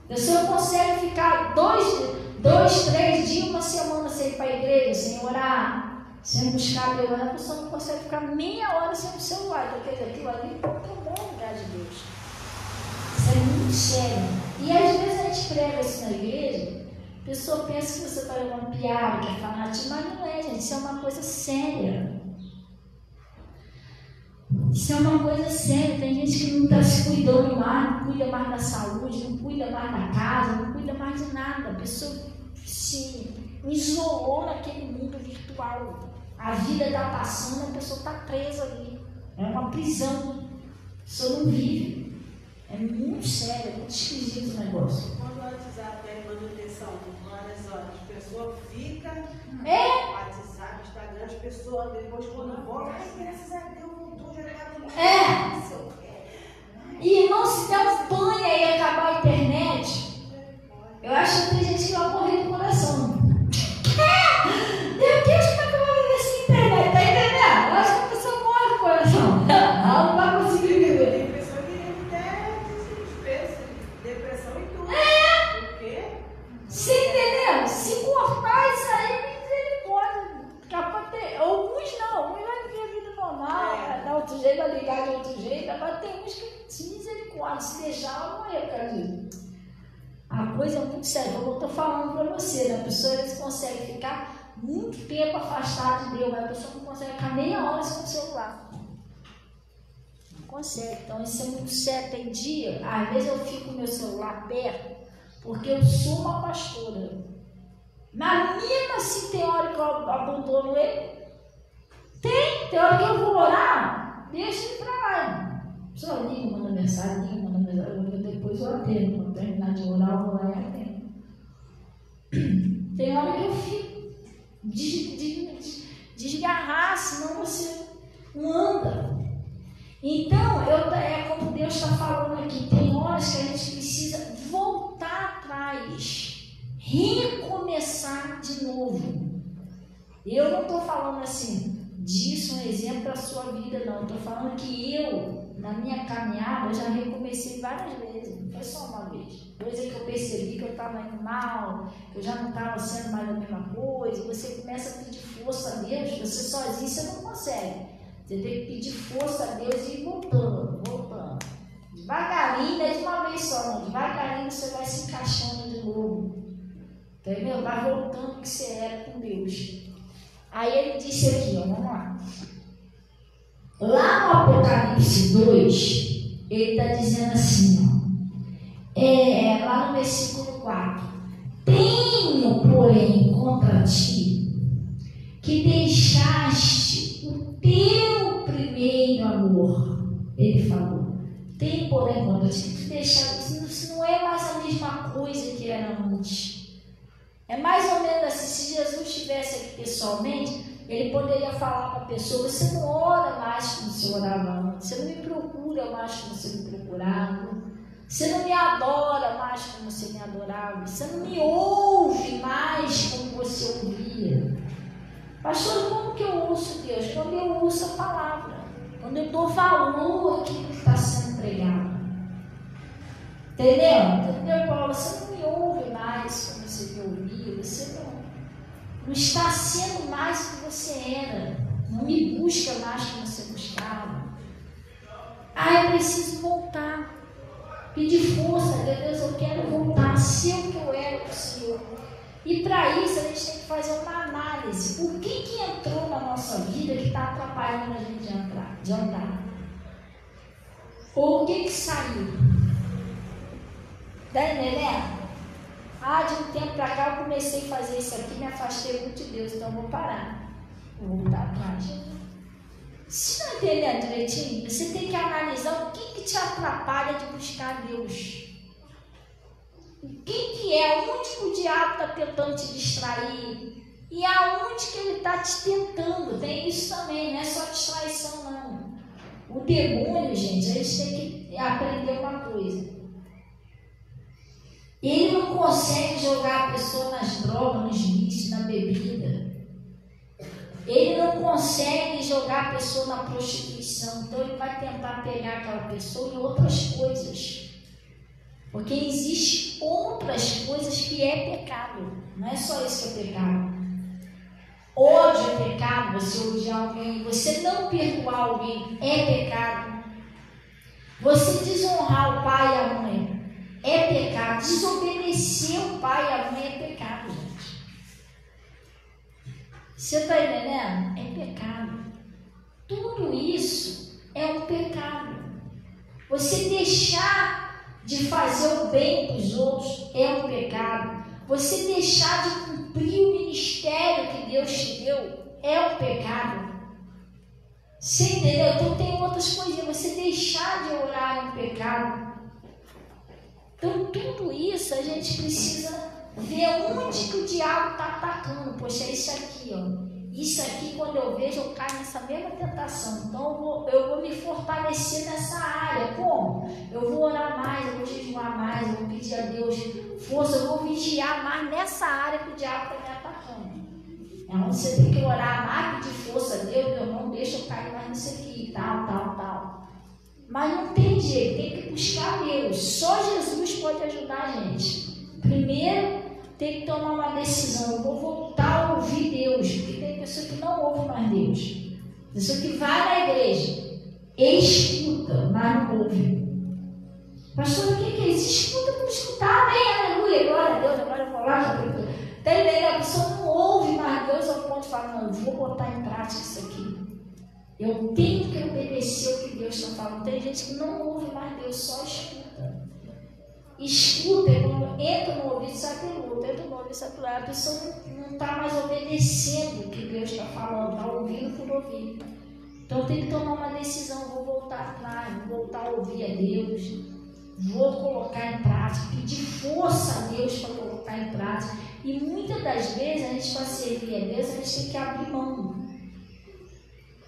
A pessoa consegue ficar 2, 3 dias, uma semana sem ir para a igreja, sem orar, sem buscar Deus. A pessoa não consegue ficar meia hora sem o celular. Então, quer dizer, aquilo ali tomou o lugar de Deus. Isso é muito sério. E às vezes a gente prega isso na igreja, a pessoa pensa que você está levando piada, que é fanatismo, mas não é, gente. Isso é uma coisa séria. Isso é uma coisa séria. Tem gente que não está se cuidando mais, não cuida mais da saúde, não cuida mais da casa, não cuida mais de nada. A pessoa se isolou naquele mundo virtual. A vida está passando, a pessoa está presa ali. É uma prisão. A pessoa não vive. É muito sério, é muito esquisito o negócio. Quando o WhatsApp é manutenção por várias horas, a pessoa fica no WhatsApp, Instagram, as pessoas depois quando volta, ai, graças a Deus, voltou, já tá tudo. E não se campanha e acabar a internet. Eu acho que tem gente que vai morrer do coração. Meu Deus, como é que eu vou viver sem internet? Tá entendendo? Eu acho que a pessoa morre do coração. Ela não vai conseguir viver. Tem pessoa que até desespero, depressão e tudo. Por quê? Você entendeu? Se cortar isso aí, misericórdia. Capaz de ter. Alguns não, alguns vai viver a vida normal, vai dar outro jeito, vai ligar de outro jeito. Agora tem uns que se misericórdia, se deixar, ela morrer por causa disso. A coisa é muito séria, como eu estou falando para você, né? A pessoa consegue ficar muito tempo afastada de Deus, mas a pessoa não consegue ficar meia hora sem o celular. Não consegue, então isso é muito sério. Tem dia, às vezes eu fico com o meu celular perto, porque eu sou uma pastora. Mas mesmo assim tem hora que eu abandono ele. Tem hora que eu vou orar, deixa ele para lá. Só liga, manda mensagem, depois eu atendo. Quando terminar de orar, eu vou lá e atendo. Tem hora que eu fico desgarrar, senão você não anda. Então, é como Deus está falando aqui, tem horas que a gente precisa voltar atrás, recomeçar de novo. Eu não estou falando assim, disso um exemplo para a sua vida, não. Estou falando que eu, na minha caminhada, eu já recomecei várias vezes, não foi só uma vez. Coisa que eu percebi que eu estava indo mal, que eu já não estava sendo mais a mesma coisa. Você começa a pedir força a Deus, você sozinho você não consegue. Você tem que pedir força a Deus e ir voltando. Devagarinho, não é de uma vez só, não. Devagarinho você vai se encaixando de novo. Entendeu? Vai voltando o que você era com Deus. Aí ele disse aqui, ó, vamos lá. Lá no Apocalipse 2, ele está dizendo assim, ó, lá no versículo 4. Tenho, porém, contra ti, que deixaste o teu primeiro amor. Ele falou. Tem, porém, contra ti, que deixaste. Isso não é mais a mesma coisa que era antes. É mais ou menos assim, se Jesus estivesse aqui pessoalmente, ele poderia falar para a pessoa, você não ora mais como você orava antes, você não me procura mais como você me procurava, você não me adora mais como você me adorava, você não me ouve mais como você ouvia. Pastor, como que eu ouço Deus? Quando eu ouço a palavra, quando eu dou valor àquilo que está sendo pregado. Entendeu, Paulo? Você não me ouve mais como você me ouvia, você não está sendo mais o que você era, não me busca mais como você buscava. Eu preciso voltar, pedir força, Deus, eu quero voltar a ser o que eu era com o Senhor. E para isso a gente tem que fazer uma análise. O que entrou na nossa vida que está atrapalhando a gente de andar? Ou o que saiu? Está entendendo? De um tempo para cá eu comecei a fazer isso aqui, me afastei muito de Deus, então eu vou parar. Vou voltar atrás. Se não entender direitinho, você tem que analisar o que te atrapalha de buscar Deus. O que é? Onde que o diabo está tentando te distrair? E aonde que ele está te tentando? Tem isso também, não é só distraição não. O demônio, gente, a gente tem que aprender uma coisa. Ele não consegue jogar a pessoa nas drogas, nos vícios, na bebida. Ele não consegue jogar a pessoa na prostituição. Então ele vai tentar pegar aquela pessoa em outras coisas. Porque existem outras coisas que é pecado. Não é só isso que é pecado. Ódio é pecado, você odiar alguém. Você não perdoar alguém é pecado. Você desonrar o pai e a mãe é pecado. Desobedecer o pai e a mãe é pecado, gente. Você está entendendo? É pecado. Tudo isso é um pecado. Você deixar de fazer o bem para os outros é um pecado. Você deixar de cumprir o ministério que Deus te deu é um pecado. Você entendeu? Então tem outras coisinhas. Você deixar de orar é um pecado. Então, tudo isso a gente precisa ver onde que o diabo está atacando. Poxa, isso aqui, ó. Isso aqui, quando eu vejo, eu caio nessa mesma tentação. Então, eu vou me fortalecer nessa área. Como? Eu vou orar mais, eu vou jejuar mais, eu vou pedir a Deus força, eu vou vigiar mais nessa área que o diabo está me atacando. É onde você tem que orar mais, pedir força a Deus, meu irmão, deixa eu cair mais nisso aqui, tal. Mas não tem jeito, tem que buscar Deus. Só Jesus pode ajudar a gente. Primeiro, tem que tomar uma decisão. Eu vou voltar a ouvir Deus, porque tem pessoa que não ouve mais Deus. Pessoa que vai na igreja, escuta, mas não ouve. Pastor, o que é isso? Escuta por escutar, amém, aleluia, glória a Deus, agora eu vou lá. Tem a pessoa não ouve mais Deus ao ponto de falar, não, eu vou botar em prática isso aqui. Eu tenho que obedecer o que Deus está falando. Tem gente que não ouve mais Deus, só escuta. Escuta, quando entra no ouvido, sai pelo outro, entra no ouvido, sai pelo outro. A pessoa não está mais obedecendo o que Deus está falando, está ouvindo por ouvir. Então tem que tomar uma decisão, vou voltar atrás, vou voltar a ouvir a Deus, vou colocar em prática, pedir força a Deus para colocar em prática. E muitas das vezes, a gente para servir a Deus, a gente tem que abrir mão.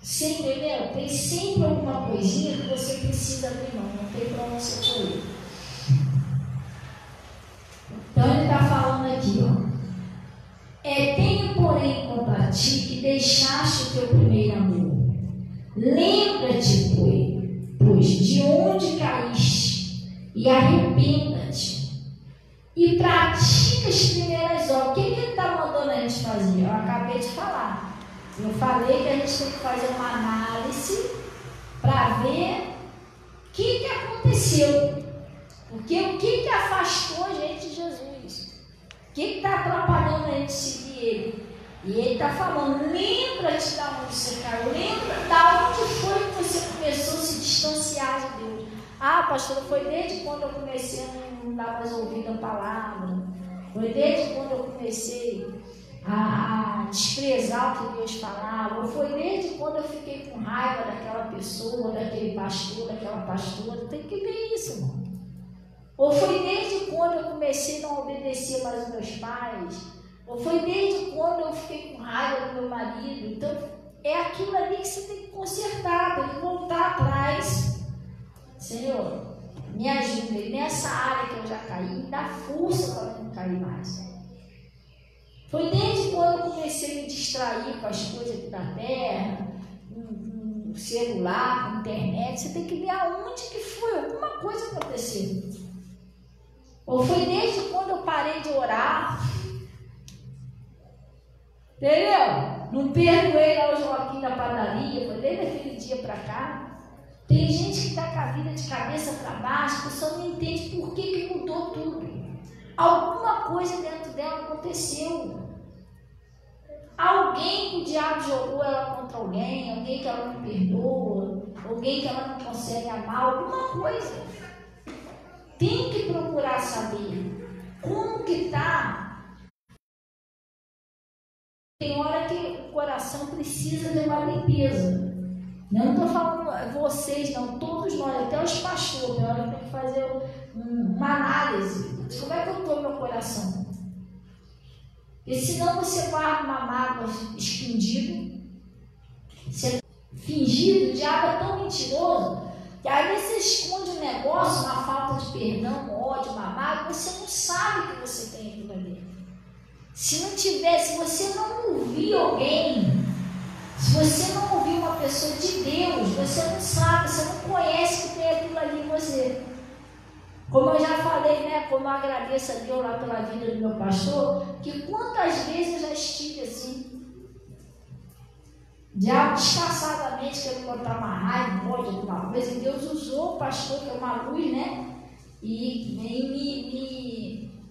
Você entendeu? Tem sempre alguma coisinha que você precisa abrir mão, não tem para onde você correr. Então ele está falando aqui, ó. Tenho, porém, contra ti que deixaste o teu primeiro amor. Lembra-te, pois, de onde caíste, e arrependa-te, e pratica as primeiras obras. O que ele está mandando a gente fazer? Eu acabei de falar. Eu falei que a gente tem que fazer uma análise para ver o que aconteceu. Porque o que afastou a gente de Jesus? O que está atrapalhando a gente seguir Ele? E Ele está falando, lembra-te da onde você caiu, lembra da onde foi que você começou a se distanciar de Deus. Ah, pastor, foi desde quando eu comecei a não dar mais ouvido à palavra. Foi desde quando eu comecei a desprezar o que Deus falava. Ou foi desde quando eu fiquei com raiva daquela pessoa, daquele pastor, daquela pastora. Tem que ver isso, irmão. Ou foi desde quando eu comecei a não obedecer mais os meus pais? Ou foi desde quando eu fiquei com raiva do meu marido? Então, é aquilo ali que você tem que consertar, tem que voltar atrás. Senhor, me ajude nessa área que eu já caí, me dá força para não cair mais. Foi desde quando eu comecei a me distrair com as coisas aqui da terra, com celular, com internet. Você tem que ver aonde que foi, alguma coisa aconteceu. Ou foi desde quando eu parei de orar? Entendeu? Não perdoei lá o Joaquim da padaria, foi desde aquele dia para cá. Tem gente que está com a vida de cabeça para baixo, a pessoa não entende por que mudou tudo. Alguma coisa dentro dela aconteceu. Alguém que o diabo jogou ela contra alguém que ela não perdoa, alguém que ela não consegue amar, alguma coisa. Tem que procurar saber como que está. Tem hora que o coração precisa de uma limpeza. Eu não estou falando vocês, não, todos nós, até os pastores, tem hora que tem que fazer uma análise. Como é que eu estou no meu coração? Porque senão você guarda uma mágoa escondida, você fingido, o diabo é tão mentiroso. E aí você esconde um negócio, uma falta de perdão, um ódio, uma mágoa, você não sabe que você tem aquilo ali. Se não tiver, se você não ouvir alguém, se você não ouvir uma pessoa de Deus, você não sabe, você não conhece que tem aquilo ali em você. Como eu já falei, né, como eu agradeço a Deus lá pela vida do meu pastor, que quantas vezes eu já estive assim, diabo disfarçadamente querendo botar uma raiva, um ódio, alguma coisa, e Deus usou o pastor, que é uma luz, né? E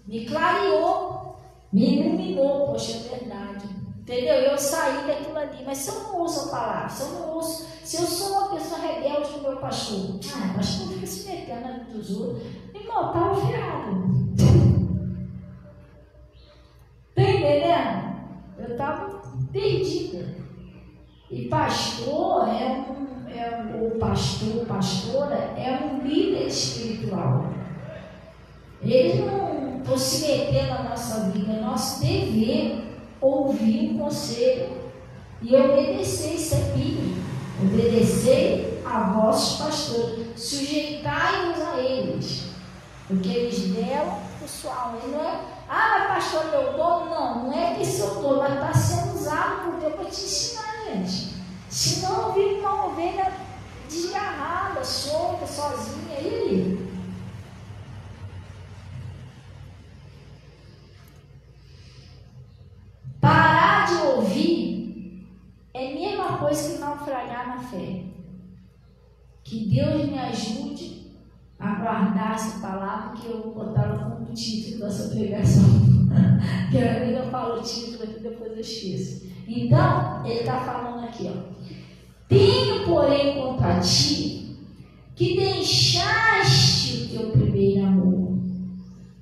me clareou, me iluminou, poxa, é verdade. Entendeu? Eu saí daquilo ali, mas se eu não ouço a palavra, se eu sou uma pessoa rebelde com o meu pastor, o pastor fica se metendo na vida dos outros, irmão, tá virado. Tá entendendo? Eu estava perdida. E pastor pastora é um líder espiritual. Eles não estão se metendo na nossa vida. É nosso dever ouvir um conselho e obedecer. Isso é bíblico. Obedecei a vossos pastores, sujeitai-vos a eles, porque eles deram o sua alma. Não é, mas pastor, meu dono? Não é que esse é o dono, mas está sendo usado por Deus para te ensinar, gente. Senão vive uma ovelha desgarrada, solta, sozinha. E aí? Parar de ouvir é a mesma coisa que naufragar na fé. Que Deus me ajude a guardar essa palavra, que eu vou botar como título dessa pregação. Que a Bíblia fala o título aqui, depois eu esqueço. Então, ele está falando aqui, ó. Tenho, porém, contra ti que deixaste o teu primeiro amor.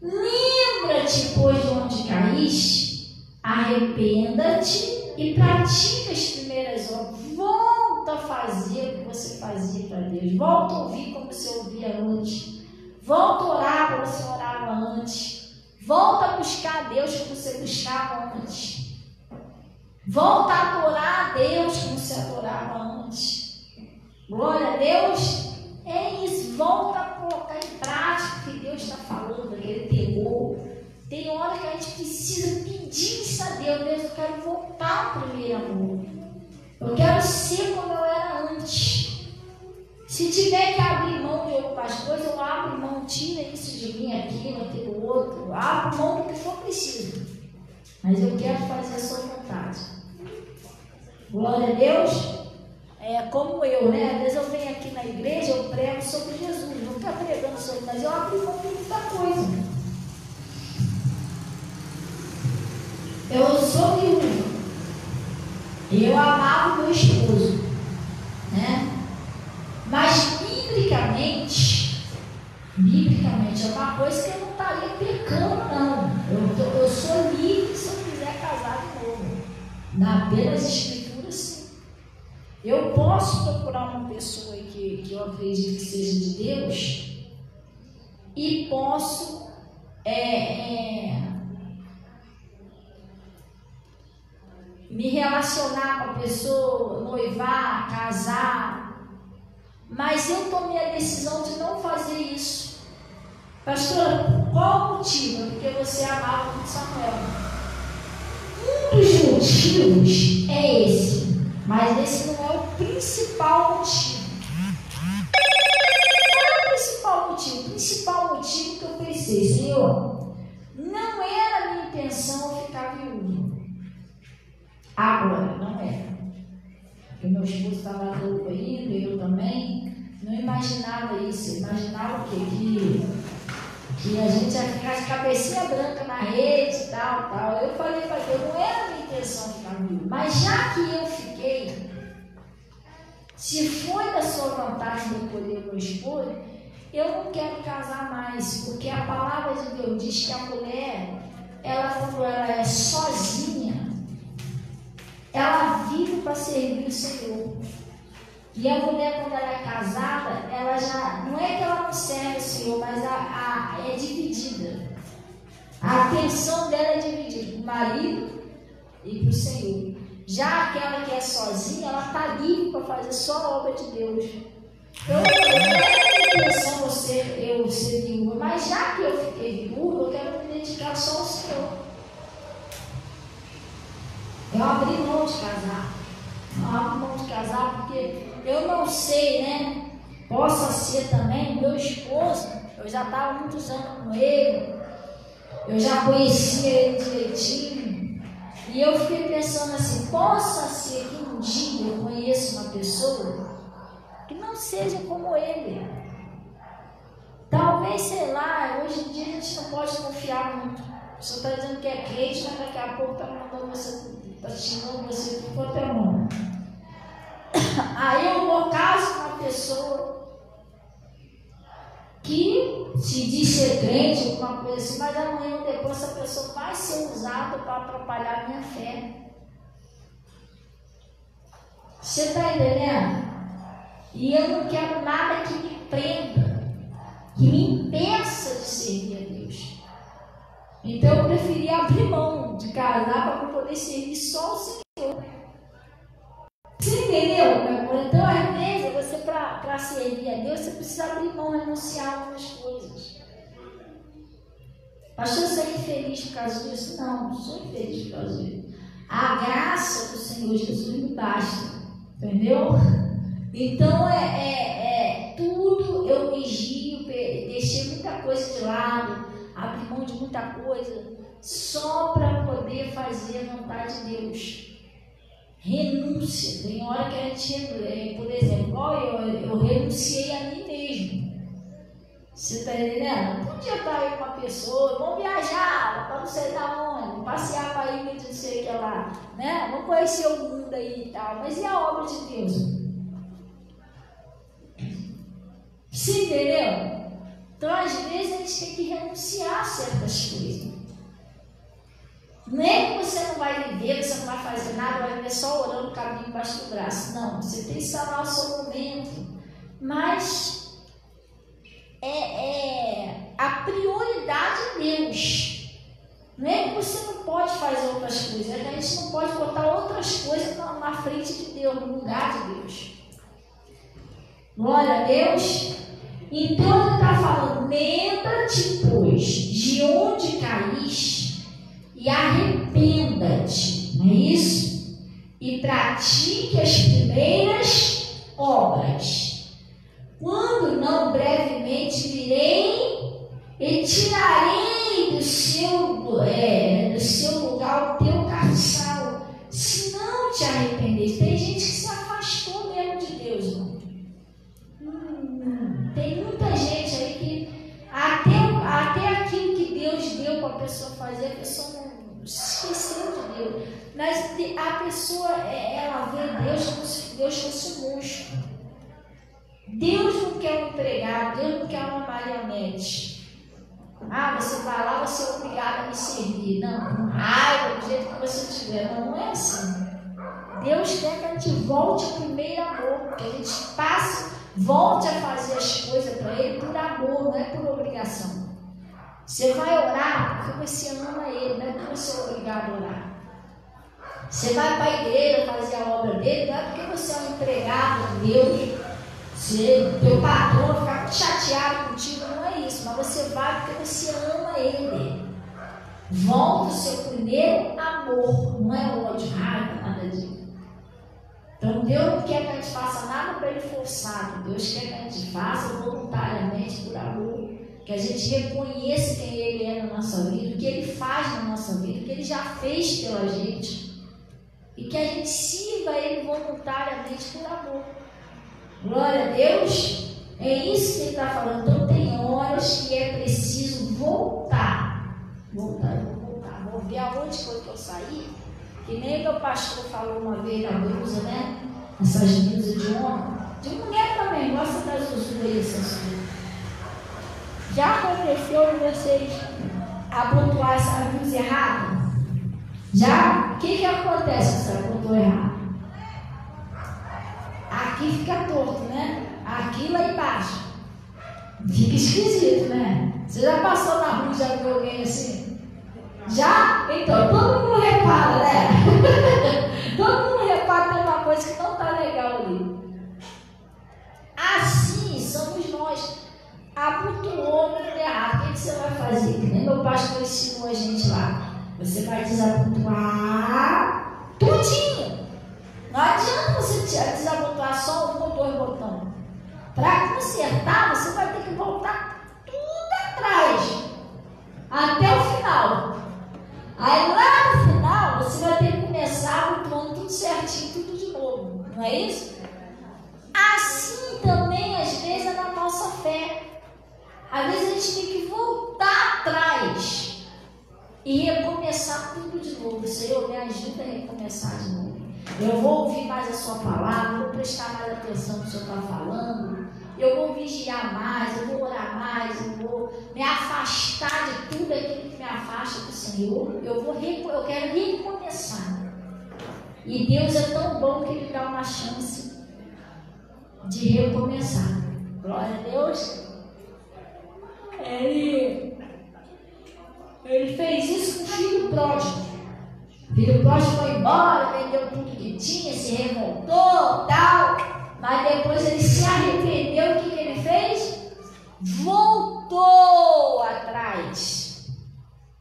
Lembra-te, pois, de onde caíste, arrependa-te e pratica as primeiras obras. Volta a fazer o que você fazia para Deus. Volta a ouvir como você ouvia antes. Volta a orar como você orava antes. Volta a buscar a Deus como você buscava antes. Volta a adorar a Deus como você adorava antes. Glória a Deus. É isso. Volta a colocar em prática o que Deus está falando, aquele temor. Tem hora que a gente precisa pedir isso a Deus. Deus, eu quero voltar ao primeiro amor. Eu quero ser como eu era antes. Se tiver que abrir mão de algumas coisas, eu abro mão. Tira isso de mim, aquilo, aquilo outro. Eu abro mão do que for preciso. Mas eu quero fazer a sua vontade. Glória a Deus. É como eu, né? Às vezes eu venho aqui na igreja, eu prego sobre Jesus. Não estou pregando sobre, mas eu abro mão de muita coisa. Eu sou viúva. Eu amava o meu esposo, né? Mas biblicamente é uma coisa que eu não estaria pecando, não. Eu sou livre se eu quiser casar de novo. Pelas escrituras, sim. Eu posso procurar uma pessoa que eu acredito que seja de Deus e posso me relacionar com a pessoa, noivar, casar, mas eu tomei a decisão de não fazer isso. Pastor, qual o motivo? Porque você amava muito Samuel. Um dos motivos é esse, mas esse não é o principal motivo. Qual é o principal motivo? O principal motivo que eu pensei, Senhor, não era a minha intenção ficar viúva. Agora, não era. Porque meu esposo estava louco ainda, eu também. Não imaginava isso. Eu imaginava o quê? Que a gente ia ficar de cabecinha branca na rede e tal. Eu falei para Deus, não era a minha intenção ficar viúva. Mas já que eu fiquei, se foi da sua vontade de escolher meu esposo, eu não quero casar mais. Porque a palavra de Deus diz que a mulher, quando ela é sozinha, ela vive para servir o Senhor. E a mulher, quando ela é casada, ela já, não é que ela não serve o Senhor, mas é dividida. A atenção dela é dividida para o marido e para o Senhor. Já aquela que é sozinha, ela está livre para fazer só a obra de Deus. Então, não é a intenção eu ser viúva, mas já que eu fiquei viúva, eu quero me dedicar só ao Senhor. Eu abri mão de casar. Eu abri mão de casar porque eu não sei, né? Possa ser também meu esposo. Eu já estava muitos anos com ele. Eu já conhecia ele direitinho. E eu fiquei pensando assim, possa ser que um dia eu conheça uma pessoa que não seja como ele. Talvez, sei lá, hoje em dia a gente não pode confiar muito. Você está dizendo que é crente, mas daqui a pouco está mandando você, está xingando você por qualquer mundo. Aí eu vou caso com uma pessoa que se diz ser crente, alguma coisa assim, mas amanhã ou depois essa pessoa vai ser usada para atrapalhar a minha fé. Você está entendendo? E eu não quero nada que me prenda, que me impeça de servir a Deus. Então eu preferi abrir mão de casar para poder servir só o Senhor. Você entendeu? Então, às vezes, você para servir a Deus, você precisa abrir mão, renunciar a algumas coisas. Pastor, você é infeliz por causa disso? Não, não sou infeliz por causa disso. A graça do Senhor Jesus me basta. Entendeu? Então, tudo eu vigio, deixei muita coisa de lado, abri mão de muita coisa, só para poder fazer a vontade de Deus. Renúncia. Tem hora que a gente, por exemplo, eu renunciei a mim mesmo. Você está entendendo? Não podia estar aí com uma pessoa, vamos viajar para não sei da onde, passear para ir, não sei o que lá, né? Vamos conhecer o mundo aí e tal. Mas e a obra de Deus? Você entendeu? Então, às vezes, a gente tem que renunciar a certas coisas. Não é que você não vai viver, você não vai fazer nada, vai viver só orando o caminho embaixo do braço. Não, você tem que salvar o seu momento. Mas a prioridade é Deus. Não é que você não pode fazer outras coisas, é que a gente não pode botar outras coisas na frente de Deus, no lugar de Deus. Glória a Deus. Então ele está falando, lembra-te, pois, de onde caíste, e arrependa-te, não é isso? E pratique as primeiras obras. Quando não, brevemente virei e tirarei do seu lugar o teu castiçal, se não te arrepender. Tem gente que se afastou mesmo de Deus, irmão. Tem muita gente aí que até aquilo que Deus deu para a pessoa fazer, a pessoa não esqueceu de Deus. Mas a pessoa, ela vê Deus como se Deus fosse um monstro. Deus não quer um empregado, Deus não quer uma marionete. Você vai lá, você é obrigado a me servir. Não, com raiva, do jeito que você estiver. Não é assim. Deus quer que a gente volte ao primeiro amor, que a gente volte a fazer as coisas para Ele por amor, não é por obrigação. Você vai orar porque você ama Ele, não é porque você é obrigado a orar. Você vai para a igreja fazer a obra dele, não é porque você é um empregado de Deus. Teu patrão ficar muito chateado contigo, não é isso. Mas você vai porque você ama Ele. Volta o seu primeiro amor, não é ódio, raiva, nada disso. Então Deus não quer que a gente faça nada para Ele forçado. Deus quer que a gente faça voluntariamente por amor. Que a gente reconheça quem Ele é na nossa vida, o que Ele faz na nossa vida, o que Ele já fez pela gente. E que a gente sirva Ele voluntariamente por amor. Glória a Deus. É isso que Ele está falando. Então tem horas que é preciso voltar. Vou ver aonde foi que eu saí. Que nem meu pastor falou uma vez na blusa, né? Essas blusas de homem. De mulher também, gosta das usuárias, essas coisas. Já aconteceu de vocês abotoar essa blusa errada? Já? O que acontece se você abotou errado? Aqui fica torto, né? Aqui lá embaixo. Fica esquisito, né? Você já passou na rua e já viu alguém assim? Já? Então, todo mundo repara, né? Todo mundo repara que tem uma coisa que não está legal ali. Assim somos nós. Abotoou no errado. O que você vai fazer? Que nem meu pastor ensinou a gente lá. Você vai desabotoar tudinho. Não adianta você desabotoar só um ou dois botões. Para consertar, você vai ter que voltar tudo atrás. Até o final. Aí lá no final, você vai ter que começar abotoando tudo certinho, tudo de novo. Não é isso? Assim também, às vezes, é na nossa fé. Às vezes a gente tem que voltar atrás e recomeçar tudo de novo. Senhor, me ajuda a recomeçar de novo. Eu vou ouvir mais a sua palavra, vou prestar mais atenção no que o Senhor está falando. Eu vou vigiar mais, eu vou orar mais, eu vou me afastar de tudo aquilo que me afasta do Senhor. Eu quero recomeçar. E Deus é tão bom que Ele dá uma chance de recomeçar. Glória a Deus. Ele pródigo. O filho pródigo foi embora, vendeu tudo que tinha, se revoltou, tal. Mas depois ele se arrependeu. O que ele fez? Voltou atrás.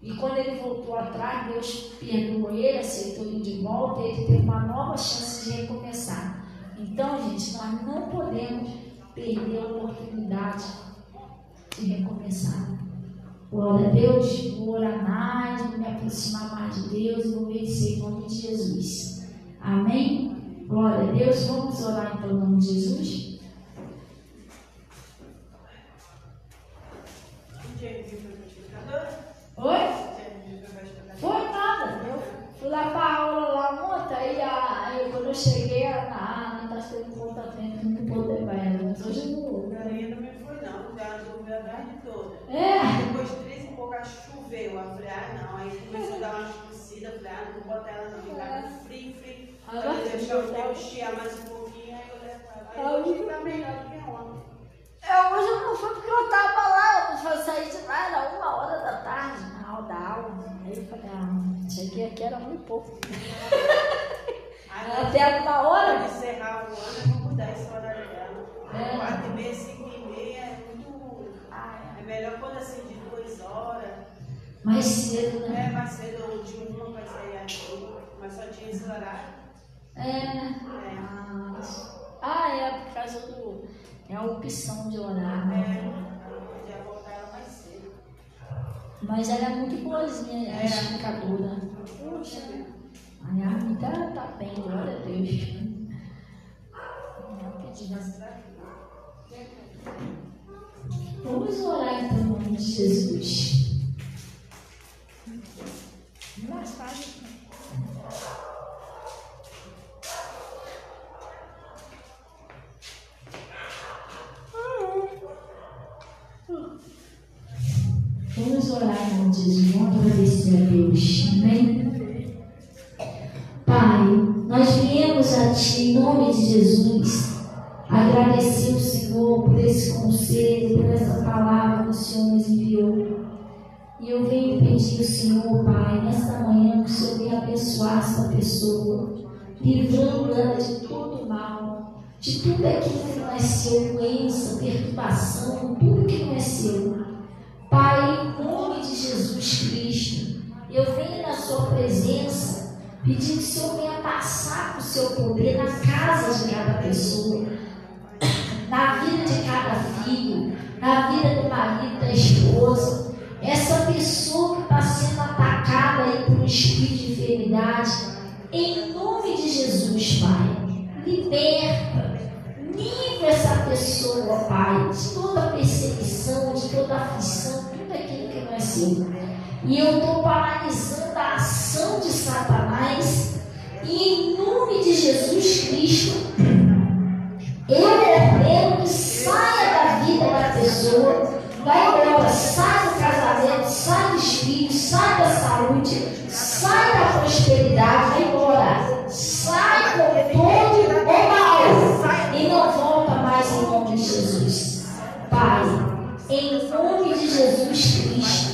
E quando ele voltou atrás, Deus perdoou ele, aceitou ele de volta, e ele teve uma nova chance de recomeçar. Então, gente, nós não podemos perder a oportunidade de recomeçar. Glória a Deus, vou orar mais, vou me aproximar mais de Deus e vou vencer em nome de Jesus. Amém? Glória a Deus, vamos orar então em nome de Jesus. Oi? Foi nada. Eu fui lá para a aula lá ontem, aí quando eu cheguei, a Ana está tendo conta-tempo, não poder vai ela, mas hoje não vou. Ainda não foi não, já dormiu a tarde toda. É. Depois de 3 e pouco choveu, eu falei, não, aí começou a dar uma chuviscida, eu falei, não vou botar ela não, ficar frio. Aí deixar o tempo chiar mais um pouquinho, aí eu levo. Aí hoje tá melhor do que ontem. Hoje eu não fui porque eu estava lá, eu saí de lá, era 1h da tarde, na hora da aula. Aí eu falei, cheguei aqui, era muito pouco. Até 1h. Quando encerrar o ano, eu vou mudar esse horário dela. 4h30, 5h30, é muito. É melhor quando assim, de 2 horas. Mais cedo, né? É, mais cedo, de 1 vai sair aqui, mas só tinha esse horário. É por causa do. É a opção de horário. Podia voltar ela mais cedo. Mas ela é muito boazinha, a explicadora. Poxa, a minha amiga tá bem, glória a Deus. Vamos orar então em nome de Jesus. Mais tarde. Vamos orar em nome de Jesus, vamos agradecer a Deus, amém? Pai, nós viemos a Ti em nome de Jesus, agradecer o Senhor por esse conselho, por essa palavra que o Senhor nos enviou. E eu venho pedir ao Senhor, Pai, nesta manhã, que o Senhor venha abençoar essa pessoa, livrando ela de todo mal, de tudo aquilo que não é seu, doença, perturbação, tudo que não é seu. Pai, em nome de Jesus Cristo, eu venho na sua presença, pedindo que o Senhor venha passar com o seu poder na casa de cada pessoa, na vida de cada filho, na vida do marido, da esposa, essa pessoa que está sendo atacada aí por um espírito de enfermidade, em nome de Jesus, Pai, liberta, livra essa pessoa, Pai, de toda perseguição, de toda aflição, tudo aquilo que não é seu. E eu estou paralisando a ação de Satanás, e em nome de Jesus Cristo, eu ordeno que saia da vida da pessoa, vai embora, sai do casamento, sai dos filhos, sai da saúde, sai da prosperidade, vai embora, sai com todo o mal e não volta mais em nome de Jesus. Pai, em nome de Jesus Cristo,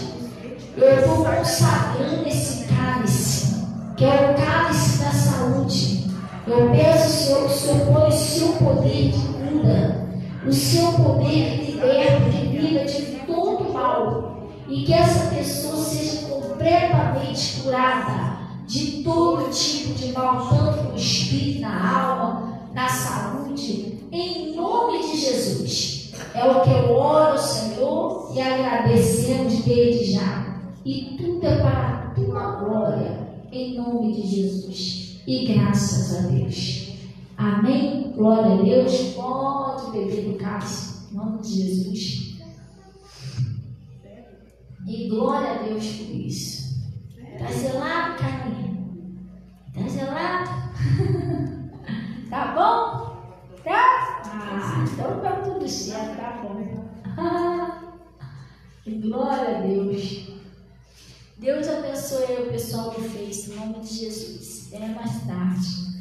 eu estou consagrando esse cálice, que é o cálice da saúde. Eu peço, Senhor, que o Senhor põe o seu poder de cura, o seu poder que liberta, que livra de todo mal, e que essa pessoa seja completamente curada de todo tipo de mal, tanto no espírito, na alma, na saúde, em nome de Jesus. É o que eu oro, Senhor, e agradecemos desde já. E tudo é para a tua glória, em nome de Jesus. E graças a Deus. Amém? Glória a Deus. Pode beber do cálice, em nome de Jesus. E glória a Deus por isso. Está zelado, Carlinhos? Está zelado? Tá bom? Tá? Então tá tudo certo, tá bom. Que glória a Deus. Deus abençoe o pessoal do Face, em nome de Jesus. Até mais tarde.